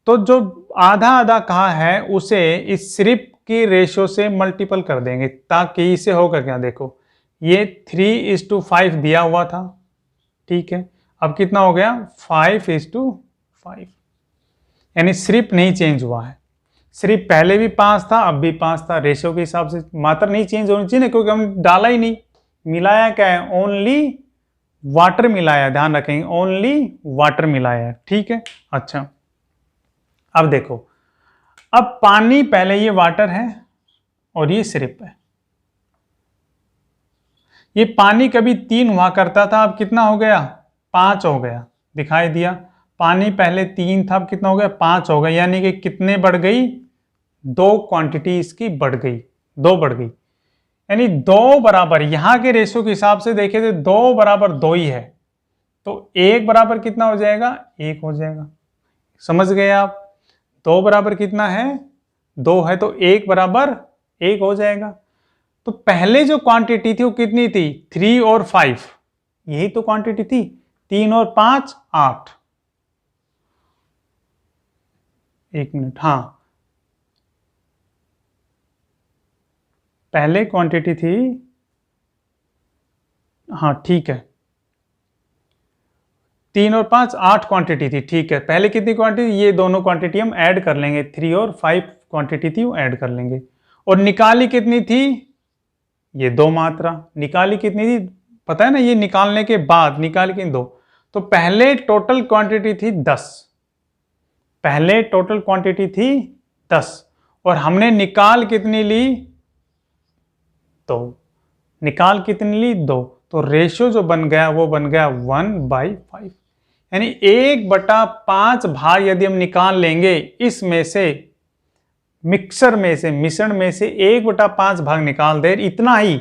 तो जो आधा आधा कहा है उसे इस सिरप की रेशियो से मल्टीपल कर देंगे, ताकि इसे होकर क्या, देखो ये 3:5 दिया हुआ था। ठीक है, अब कितना हो गया, 5:5, यानी सिरप नहीं चेंज हुआ है। सिर्फ पहले भी 5 था, अब भी 5 था। रेशियो के हिसाब से मात्रा नहीं चेंज होनी चाहिए ना, क्योंकि हमने डाला ही नहीं। मिलाया क्या है, ओनली वाटर मिलाया, ध्यान रखेंगे, ओनली वाटर मिलाया है। ठीक है, अच्छा अब देखो, अब पानी, पहले ये वाटर है और ये सिरप है। ये पानी कभी 3 हुआ करता था, अब कितना हो गया, 5 हो गया। दिखाई दिया, पानी पहले 3 था, अब कितना हो गया, 5 हो गया। यानी कि कितने बढ़ गई, 2 क्वांटिटी इसकी बढ़ गई, 2 बढ़ गई। यानी 2 बराबर, यहां के रेशियो के हिसाब से देखें तो 2 बराबर 2 ही है, तो 1 बराबर कितना हो जाएगा, 1 हो जाएगा। समझ गए आप? 2 बराबर कितना है, 2 है, तो 1 बराबर 1 हो जाएगा। तो पहले जो क्वांटिटी थी वो कितनी थी, 3 और 5, यही तो क्वांटिटी थी। 3 और 5 8। एक मिनट, हाँ, पहले क्वांटिटी थी, हाँ ठीक है, 3 और 5 8 क्वांटिटी थी। ठीक है, पहले कितनी क्वांटिटी, ये दोनों क्वांटिटी हम ऐड कर लेंगे, 3 और 5 क्वांटिटी थी वो ऐड कर लेंगे। और निकाली कितनी थी, ये 2 मात्रा। निकाली कितनी थी पता है ना, ये निकालने के बाद निकाली कितनी, 2। तो पहले टोटल क्वांटिटी थी 10, पहले टोटल क्वांटिटी थी 10 और हमने निकाल कितनी ली, 2। निकाल कितनी ली, 2। तो रेशियो जो बन गया वो बन गया 1/5, यानी 1/5 भाग यदि हम निकाल लेंगे इसमें से, मिक्सर में से, मिश्रण में से 1/5 भाग निकाल दे, इतना ही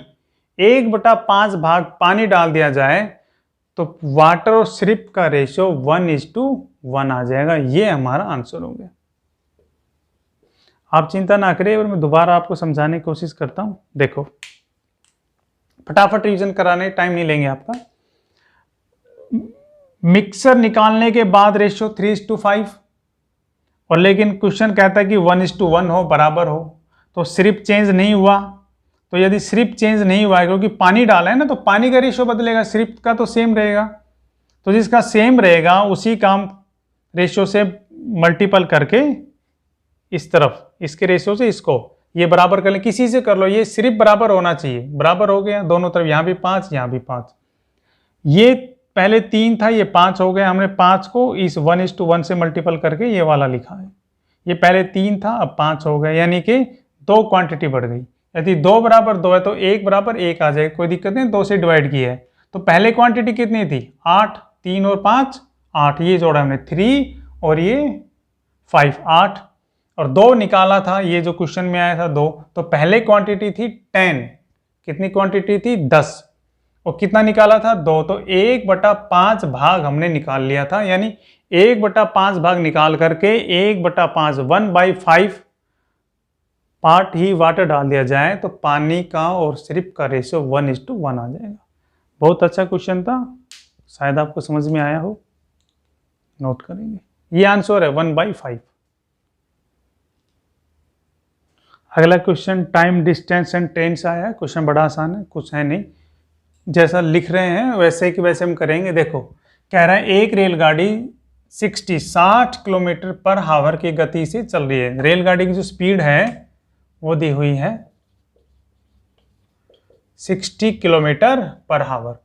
1/5 भाग पानी डाल दिया जाए तो वाटर और सिरप का रेशियो 1:1 आ जाएगा। ये हमारा आंसर हो गया। आप चिंता ना करें, और मैं दोबारा आपको समझाने की कोशिश करता हूं। देखो, फटाफट रिवीजन कराने, टाइम नहीं लेंगे आपका। मिक्सर निकालने के बाद रेशियो 3:5, और लेकिन क्वेश्चन कहता है कि 1:1 हो, बराबर हो। तो सिर्फ चेंज नहीं हुआ, तो यदि सिर्फ चेंज नहीं हुआ है क्योंकि पानी डाला है ना, तो पानी का रेशियो बदलेगा, सिर्फ का तो सेम रहेगा। तो जिसका सेम रहेगा उसी का रेशियो से मल्टीपल करके इस तरफ, इसके रेशियो से इसको ये बराबर कर लें, किसी से कर लो, ये सिर्फ बराबर होना चाहिए। बराबर हो गया दोनों तरफ, यहाँ भी 5 यहाँ भी 5। ये पहले 3 था, ये 5 हो गया। हमने 5 को इस 1:1 से मल्टीपल करके ये वाला लिखा है। ये पहले 3 था, अब 5 हो गया, यानी कि 2 क्वांटिटी बढ़ गई। यदि 2 बराबर 2 है तो 1 बराबर 1 आ जाएगा, कोई दिक्कत नहीं, 2 से डिवाइड किया है तो पहले क्वांटिटी कितनी थी 8, 3 और 5 8, ये जोड़ा हमने 3 और ये 5 8 और 2 निकाला था, ये जो क्वेश्चन में आया था 2, तो पहले क्वांटिटी थी 10, कितनी क्वांटिटी थी 10 और कितना निकाला था 2, तो 1/5 भाग हमने निकाल लिया था, यानी 1/5 भाग निकाल करके 1/5 1/5 पार्ट ही वाटर डाल दिया जाए तो पानी का और सिरप का रेशियो 1:1 आ जाएगा। बहुत अच्छा क्वेश्चन था, शायद आपको समझ में आया हो, नोट करेंगे। ये आंसर है 1/5। अगला question time distance and train आया है। क्वेश्चन बड़ा आसान है, कुछ है नहीं, जैसा लिख रहे हैं वैसे कि वैसे हम करेंगे। देखो कह रहा है एक रेलगाड़ी 60 किलोमीटर पर हावर की गति से चल रही है। रेलगाड़ी की जो स्पीड है वो दी हुई है 60 किलोमीटर पर हावर।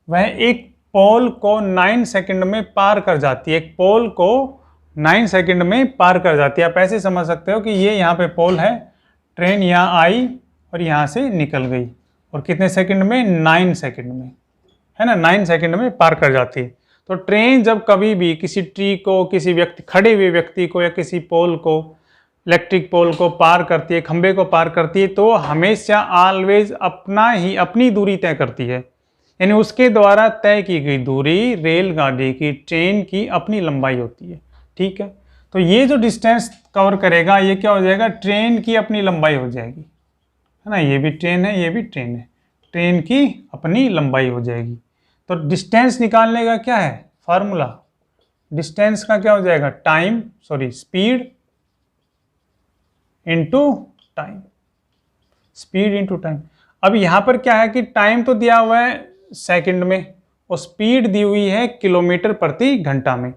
वह एक पोल को 9 सेकंड में पार कर जाती है। एक पोल को 9 सेकंड में पार कर जाती है। आप ऐसे समझ सकते हो कि ये यहाँ पे पोल है, ट्रेन यहाँ आई और यहाँ से निकल गई और कितने सेकंड में 9 सेकंड में, है ना, 9 सेकंड में पार कर जाती है। तो ट्रेन जब कभी भी किसी ट्री को, किसी व्यक्ति, खड़े हुए व्यक्ति को या किसी पोल को, इलेक्ट्रिक पोल को पार करती है, खंबे को पार करती है, तो हमेशा ऑलवेज अपनी दूरी तय करती है, यानी उसके द्वारा तय की गई दूरी रेलगाड़ी की, ट्रेन की अपनी लंबाई होती है। ठीक है, तो ये जो डिस्टेंस कवर करेगा ये क्या हो जाएगा, ट्रेन की अपनी लंबाई हो जाएगी, है ना। ये भी ट्रेन है, ये भी ट्रेन है, ट्रेन की अपनी लंबाई हो जाएगी। तो डिस्टेंस निकालने का क्या है फार्मूला, डिस्टेंस का क्या हो जाएगा, speed into time, speed into time. अब यहां पर क्या है कि टाइम तो दिया हुआ है सेकंड में और स्पीड दी हुई है किलोमीटर प्रति घंटा में।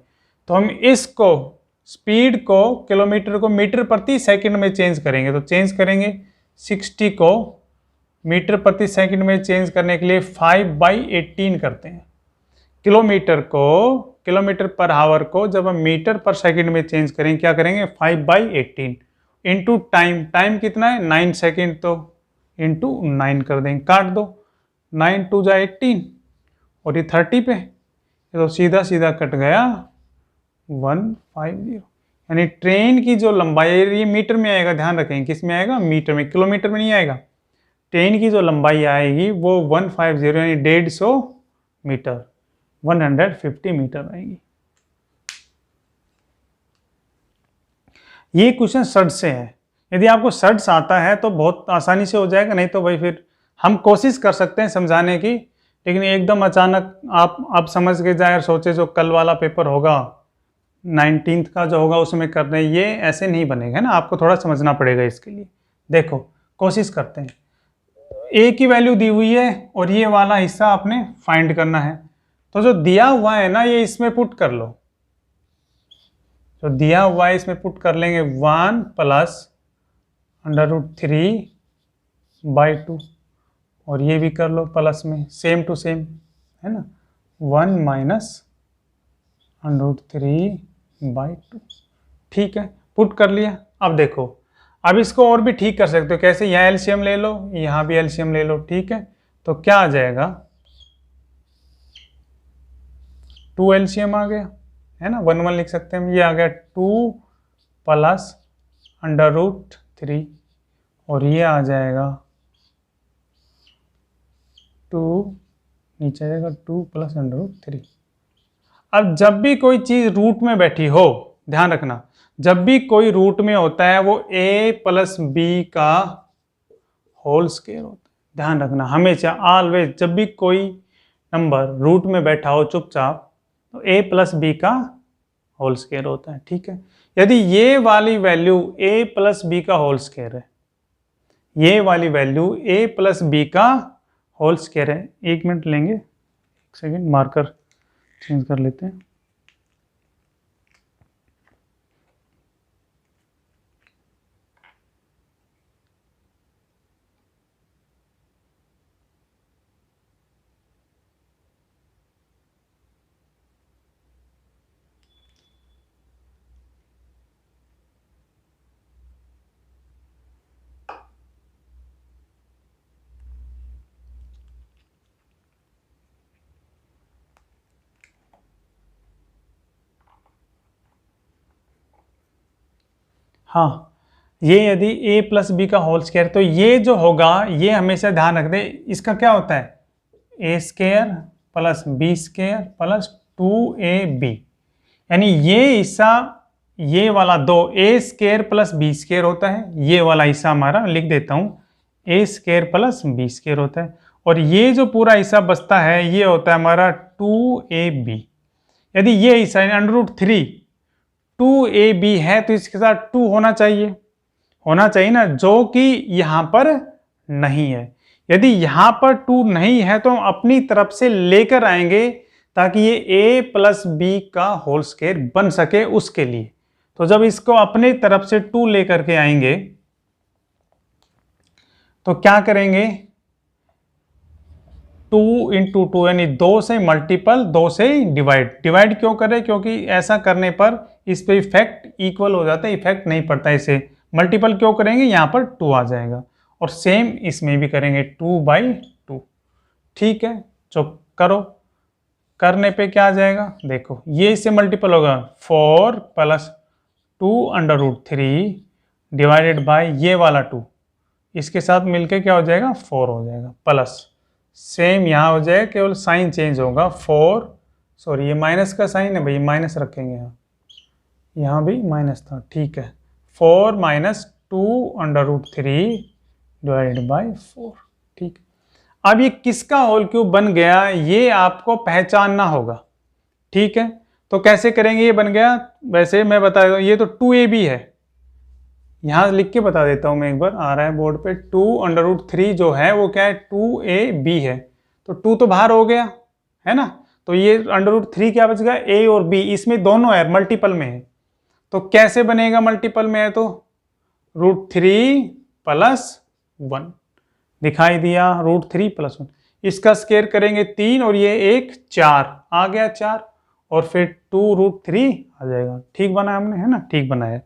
तो हम इसको, स्पीड को, किलोमीटर को मीटर प्रति सेकंड में चेंज करेंगे। तो चेंज करेंगे 60 को मीटर प्रति सेकंड में चेंज करने के लिए 5/18 करते हैं। किलोमीटर को, किलोमीटर पर आवर को जब हम मीटर पर सेकंड में चेंज करेंगे क्या करेंगे 5/18 इंटू टाइम, टाइम कितना है 9 सेकंड, तो इंटू 9 कर देंगे, काट दो, 9 2 जा 18 और ये 30 पे, तो सीधा सीधा कट गया 150। यानी ट्रेन की जो लंबाई है, ये मीटर में आएगा, ध्यान रखें किस में आएगा, मीटर में, किलोमीटर में नहीं आएगा। ट्रेन की जो लंबाई आएगी वो 150 यानी 150 मीटर, 150 मीटर आएगी। ये क्वेश्चन सर्ट से है। यदि आपको सर्ट्स आता है तो बहुत आसानी से हो जाएगा, नहीं तो भाई फिर हम कोशिश कर सकते हैं समझाने की, लेकिन एकदम अचानक आप समझ के जाए और सोचे जो कल वाला पेपर होगा 19th का जो होगा उसमें कर रहे हैं, ये ऐसे नहीं बनेगा ना, आपको थोड़ा समझना पड़ेगा इसके लिए। देखो कोशिश करते हैं, ए की वैल्यू दी हुई है और ये वाला हिस्सा आपने फाइंड करना है। तो जो दिया हुआ है ना ये इसमें पुट कर लो, जो दिया हुआ है इसमें पुट कर लेंगे 1 + √3/2 और ये भी कर लो प्लस में, सेम टू सेम, है ना, 1 - √3/2। ठीक है, पुट कर लिया। अब देखो, अब इसको और भी ठीक कर सकते हो, कैसे, यहाँ एलसीएम ले लो, यहाँ भी एलसीएम ले लो। ठीक है, तो क्या आ जाएगा, 2 एलसीएम आ गया, है ना, 1 1 लिख सकते हैं हम, ये आ गया 2 + √3 और ये आ जाएगा 2, नीचे आ जाएगा 2 + √3। अब जब भी कोई चीज रूट में बैठी हो, ध्यान रखना, जब भी कोई रूट में होता है वो a + b का होल स्क्वायर होता है। ध्यान रखना हमेशा, ऑलवेज, जब भी कोई नंबर रूट में बैठा हो चुपचाप तो a + b का होल स्क्वायर होता है। ठीक है, यदि ये वाली वैल्यू a + b का होल स्क्वायर है, ये वाली वैल्यू a + b का होल स्क्वायर है, 1 मिनट लेंगे, 1 सेकेंड, मार्कर चेंज कर लेते हैं। हाँ, ये यदि a प्लस बी का होल स्क्वायर, तो ये जो होगा ये हमेशा ध्यान रख दे, इसका क्या होता है a square plus b square plus 2ab, यानी ये हिस्सा ये वाला दो a square plus b square होता है, ये वाला हिस्सा हमारा लिख देता हूँ a square plus b square होता है, और ये जो पूरा हिस्सा बचता है ये होता है हमारा 2ab। यदि ये हिस्सा √3 2ab है तो इसके साथ 2 होना चाहिए ना, जो कि यहां पर नहीं है। यदि यहां पर 2 नहीं है तो हम अपनी तरफ से लेकर आएंगे ताकि ये a प्लस बी का होल स्क्वायर बन सके उसके लिए। तो जब इसको अपनी तरफ से 2 लेकर के आएंगे तो क्या करेंगे, 2 × 2 यानी 2 से मल्टीपल 2 से डिवाइड क्यों करें, क्योंकि ऐसा करने पर इस पे इफेक्ट इक्वल हो जाता है, इफेक्ट नहीं पड़ता, इसे मल्टीपल क्यों करेंगे, यहाँ पर 2 आ जाएगा। और सेम इसमें भी करेंगे 2/2। ठीक है, जो करो, करने पे क्या आ जाएगा, देखो ये इससे मल्टीपल होगा 4 + 2√3 डिवाइडेड बाय ये वाला 2, इसके साथ मिलके क्या हो जाएगा 4 हो जाएगा, प्लस सेम यहाँ हो जाएगा, केवल साइन चेंज होगा 4, सॉरी ये माइनस का साइन है भाई, माइनस रखेंगे यहाँ भी माइनस था, ठीक है, 4 - 2√3 डिवाइडेड बाय 4। ठीक, अब ये किसका होल क्यूब बन गया ये आपको पहचानना होगा। ठीक है, तो कैसे करेंगे, ये बन गया, वैसे मैं बता दूं ये तो 2ab है, यहां लिख के बता देता हूं मैं एक बार, आ रहा है बोर्ड पे, 2√3 जो है वो क्या है 2ab है, तो 2 तो बाहर हो गया है ना, तो ये √3 क्या बच गया a और b, इसमें दोनों है मल्टीपल में है, तो कैसे बनेगा मल्टीपल में है तो √3 + 1 दिखाई दिया, √3 + 1, इसका स्क्वायर करेंगे 3 और ये 1 4 आ गया 4, और फिर 2√3 आ जाएगा। ठीक बनाया हमने, है ना, ठीक बनाया।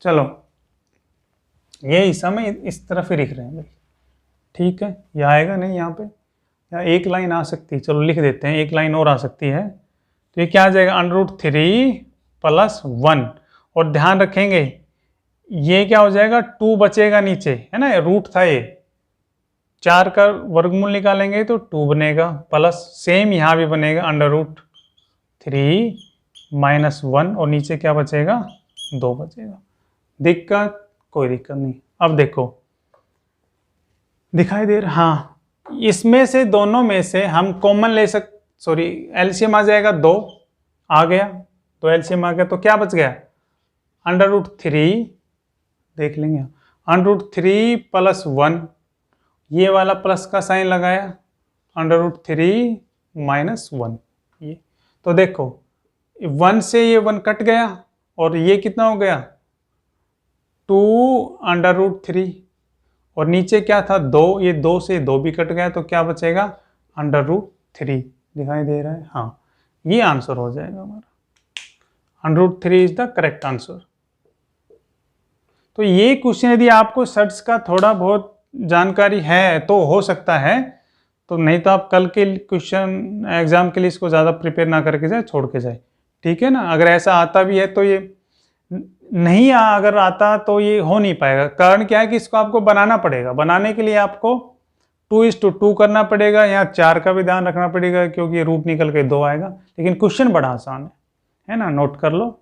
चलो ये हिस्सा में इस तरफ ही लिख रहे हैं भाई, ठीक है, ये आएगा नहीं यहाँ पे, या एक लाइन आ सकती है, चलो लिख देते हैं, एक लाइन और आ सकती है, तो ये क्या आ जाएगा √3 + 1, और ध्यान रखेंगे ये क्या हो जाएगा 2 बचेगा नीचे, है ना, रूट था ये, 4 का वर्गमूल निकालेंगे तो 2 बनेगा, प्लस सेम यहाँ भी बनेगा √3 - 1, और नीचे क्या बचेगा 2 बचेगा। दिक्कत, कोई दिक्कत नहीं। अब देखो दिखाई दे रहा, हाँ, इसमें से दोनों में से हम कॉमन ले सॉरी एलसीएम आ जाएगा 2 आ गया, तो एलसीएम आ गया, तो क्या बच गया √3, देख लेंगे √3 + 1, ये वाला प्लस का साइन लगाया, √3 - 1 ये, तो देखो 1 से ये 1 कट गया, और ये कितना हो गया 2√3, और नीचे क्या था 2, ये 2 से 2 भी कट गया, तो क्या बचेगा √3 दिखाई दे रहा है, हाँ ये आंसर हो जाएगा हमारा, √3 इज द करेक्ट आंसर। तो ये क्वेश्चन यदि आपको सर्च का थोड़ा बहुत जानकारी है तो हो सकता है, तो नहीं तो आप कल के क्वेश्चन एग्जाम के लिए इसको ज़्यादा प्रिपेयर ना करके जाए, छोड़ के जाए, ठीक है ना। अगर ऐसा आता भी है तो ये नहीं अगर आता तो ये हो नहीं पाएगा, कारण क्या है कि इसको आपको बनाना पड़ेगा, बनाने के लिए आपको 2:2 करना पड़ेगा, यहाँ 4 का भी ध्यान रखना पड़ेगा क्योंकि रूट निकल के 2 आएगा, लेकिन क्वेश्चन बड़ा आसान है ना, नोट कर लो,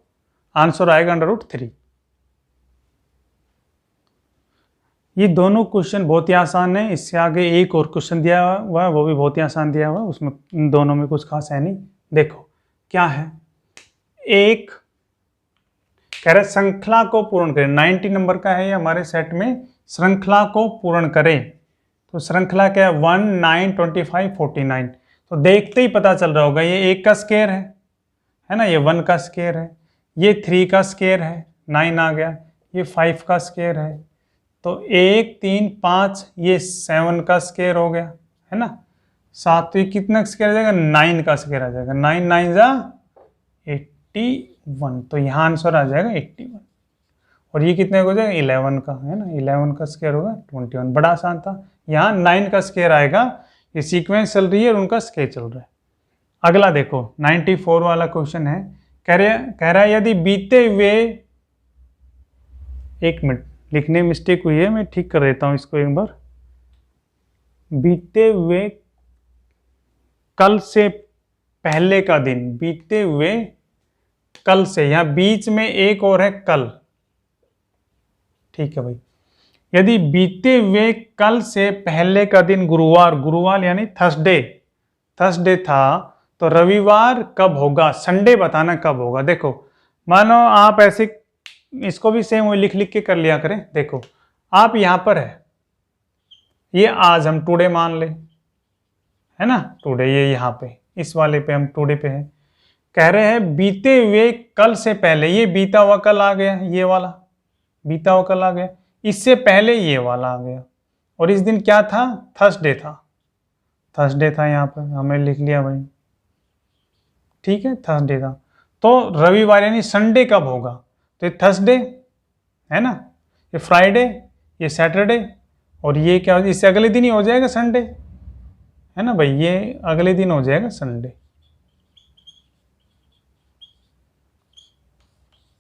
आंसर आएगा √3। ये दोनों क्वेश्चन बहुत ही आसान है, इससे आगे एक और क्वेश्चन दिया हुआ है वो भी बहुत ही आसान दिया हुआ है, उसमें इन दोनों में कुछ खास है नहीं। देखो क्या है, एक कह रहे श्रृंखला को पूर्ण करें, 90 नंबर का है ये हमारे सेट में, श्रृंखला को पूर्ण करें, तो श्रृंखला क्या है 1 9 25 49, तो देखते ही पता चल रहा होगा ये 1 का स्क्वायर है ना, ये 1 का स्क्वायर है, ये 3 का स्क्वायर है 9 आ गया, ये 5 का स्क्वायर है, तो 1 3 5 ये 7 का स्क्वायर हो गया है ना, 7, तो ये कितना स्क्वायर आ जाएगा 9 का स्क्वायर आ जाएगा, 9 9 जा 81, तो यहाँ आंसर आ जाएगा 81, और ये कितने हो जाएगा 11 का है ना, 11 का स्क्वायर होगा 21, बड़ा आसान था। यहाँ 9 का स्क्वायर आएगा, ये सीक्वेंस चल रही है और उनका स्क्वायर चल रहा है। अगला देखो 94 वाला क्वेश्चन है, कह रहा है यदि बीते हुए एक मिनट, लिखने में मिस्टेक हुई है, मैं ठीक कर देता हूँ इसको एक बार। बीते हुए कल से पहले का दिन, बीते हुए कल से, यहां बीच में एक और है कल, ठीक है भाई। यदि बीते हुए कल से पहले का दिन गुरुवार, गुरुवार यानी थर्सडे, थर्सडे था, तो रविवार कब होगा, संडे बताना कब होगा। देखो मानो आप ऐसे इसको भी सेम वही लिख लिख के कर लिया करें। देखो आप यहां पर है, ये आज हम टुडे मान ले, है ना, टुडे, ये यहाँ पे इस वाले पे हम टुडे पे है। कह रहे हैं बीते हुए कल से पहले, ये बीता हुआ कल आ गया, ये वाला बीता हुआ कल आ गया, इससे पहले ये वाला आ गया, और इस दिन क्या था, थर्सडे था, थर्सडे था, यहाँ पर हमने लिख लिया भाई, ठीक है, थर्सडे था। तो रविवार यानी संडे कब होगा, तो ये थर्सडे है ना, ये फ्राइडे, ये सैटरडे, और ये क्या, इससे अगले दिन ही हो जाएगा संडे, है ना भाई, ये अगले दिन हो जाएगा संडे।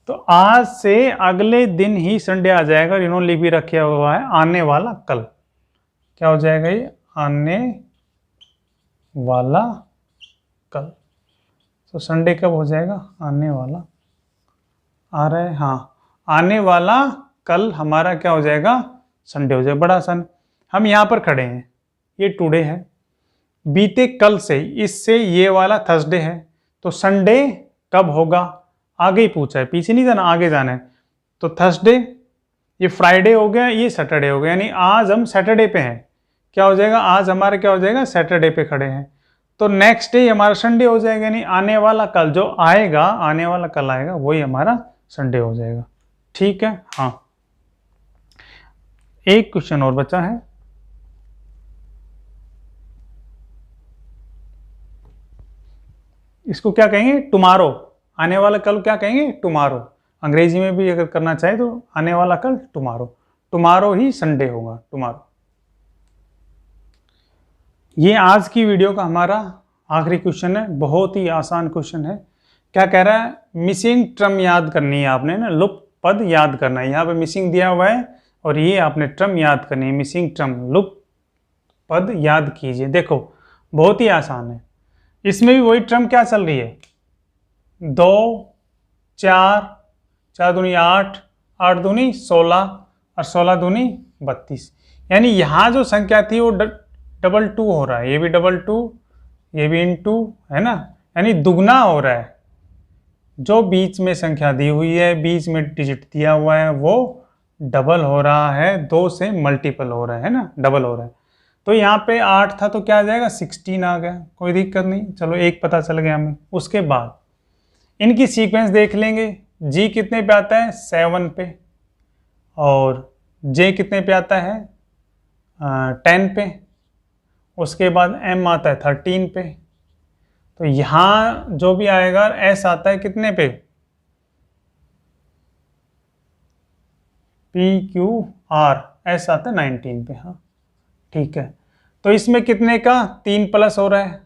तो आज से अगले दिन ही संडे आ जाएगा, और इन्होंने लिख भी रखा हुआ है आने वाला कल, क्या हो जाएगा ये, आने वाला कल। तो संडे कब हो जाएगा, आने वाला, आ रहा है, हाँ, आने वाला कल हमारा क्या हो जाएगा, संडे हो जाएगा। बड़ा आसान, हम यहाँ पर खड़े हैं, ये टुडे है, बीते कल से, इससे ये वाला थर्सडे है, तो संडे कब होगा, आगे ही पूछा है, पीछे नहीं जाना, आगे जाना है। तो थर्सडे, ये फ्राइडे हो गया, ये सैटरडे हो गया, यानी आज हम सैटरडे पे हैं, क्या हो जाएगा, आज हमारा क्या हो जाएगा, सैटरडे पे खड़े हैं। तो नेक्स्ट डे हमारा संडे हो जाएगा, यानी आने वाला कल जो आएगा, आने वाला कल आएगा, वही हमारा संडे हो जाएगा, ठीक है। हाँ, एक क्वेश्चन और बचा है, इसको क्या कहेंगे, टुमारो, आने वाला कल क्या कहेंगे, टुमारो। अंग्रेजी में भी अगर करना चाहे तो आने वाला कल टुमारो, टुमारो ही संडे होगा, टुमारो। ये आज की वीडियो का हमारा आखिरी क्वेश्चन है, बहुत ही आसान क्वेश्चन है। क्या कह रहा है, मिसिंग टर्म याद करनी है आपने ना, लुप्त पद याद करना है। यहाँ पे मिसिंग दिया हुआ है और ये आपने टर्म याद करनी है, मिसिंग टर्म, लुप्त पद याद कीजिए। देखो बहुत ही आसान है, इसमें भी वही टर्म क्या चल रही है, 2, 4, 4 दूनी 8, 8 दूनी 16 और 16 दूनी 32, यानी यहाँ जो संख्या थी वो डबल टू हो रहा है, ये भी डबल टू, ये भी इनटू, है ना, यानी दुगना हो रहा है। जो बीच में संख्या दी हुई है, बीच में डिजिट दिया हुआ है, वो डबल हो रहा है, 2 से मल्टीपल हो रहा है ना, डबल हो रहा है। तो यहाँ पे 8 था तो क्या आ जाएगा, 16 आ गया, कोई दिक्कत नहीं, चलो एक पता चल गया हमें। उसके बाद इनकी सीक्वेंस देख लेंगे, जी कितने पे आता है, 7 पे, और जे कितने पे आता है, 10 पे, उसके बाद एम आता है 13 पे। तो यहाँ जो भी आएगा, एस आता है कितने पे, पी क्यू आर, एस आता है 19 पे, हाँ ठीक है। तो इसमें कितने का, 3 प्लस हो रहा है,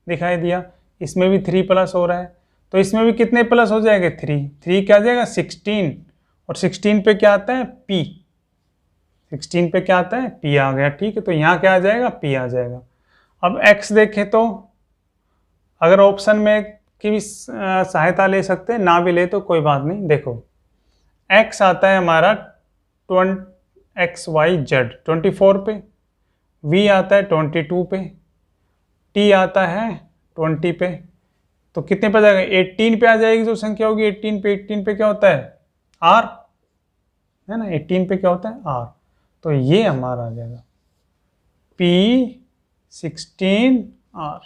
दिखाई दिया, इसमें भी 3 प्लस हो रहा है, तो इसमें भी कितने प्लस हो जाएंगे, 3 क्या आ जाएगा, 16, और 16 पे क्या आता है, पी, 16 पे क्या आता है, पी आ गया, ठीक है। तो यहाँ क्या आ जाएगा, पी आ जाएगा। अब एक्स देखें तो अगर ऑप्शन में की भी सहायता ले सकते हैं, ना भी ले तो कोई बात नहीं। देखो एक्स आता है हमारा XYZ 24 पे, V आता है 22 पे, T आता है 20 पे, तो कितने पे जाएगा, 18 पे आ जाएगी जो संख्या होगी, 18 पे क्या होता है, R, है ना, 18 पे क्या होता है, R। तो ये हमारा आ जाएगा P16R,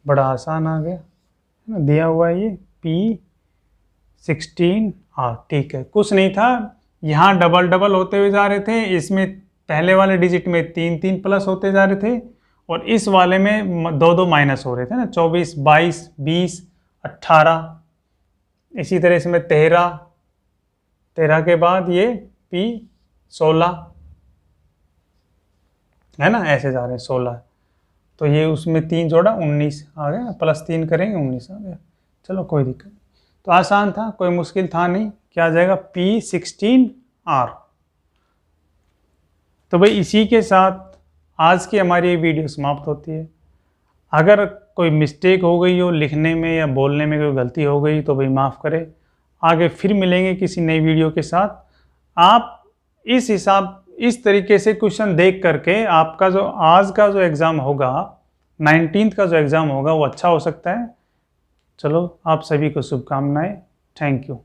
बड़ा आसान आ गया, है ना, दिया हुआ है ये P16R, ठीक है, कुछ नहीं था। यहाँ डबल डबल होते हुए जा रहे थे, इसमें पहले वाले डिजिट में 3 प्लस होते जा रहे थे, और इस वाले में 2 माइनस हो रहे थे ना, 24, 22, 20, 18, इसी तरह इसमें 13 के बाद ये P16, है ना, ऐसे जा रहे हैं 16, तो ये उसमें 3 जोड़ा 19 आ गया, प्लस 3 करेंगे 19 आ गया, चलो कोई दिक्कत नहीं। तो आसान था, कोई मुश्किल था नहीं, क्या आ जाएगा, P16 आर। तो भाई इसी के साथ आज की हमारी ये वीडियो समाप्त होती है। अगर कोई मिस्टेक हो गई हो लिखने में या बोलने में कोई गलती हो गई तो भाई माफ़ करें। आगे फिर मिलेंगे किसी नई वीडियो के साथ। आप इस तरीके से क्वेश्चन देख करके आपका जो आज का जो एग्ज़ाम होगा 19th का जो एग्ज़ाम होगा वो अच्छा हो सकता है। चलो आप सभी को शुभकामनाएं। Thank you.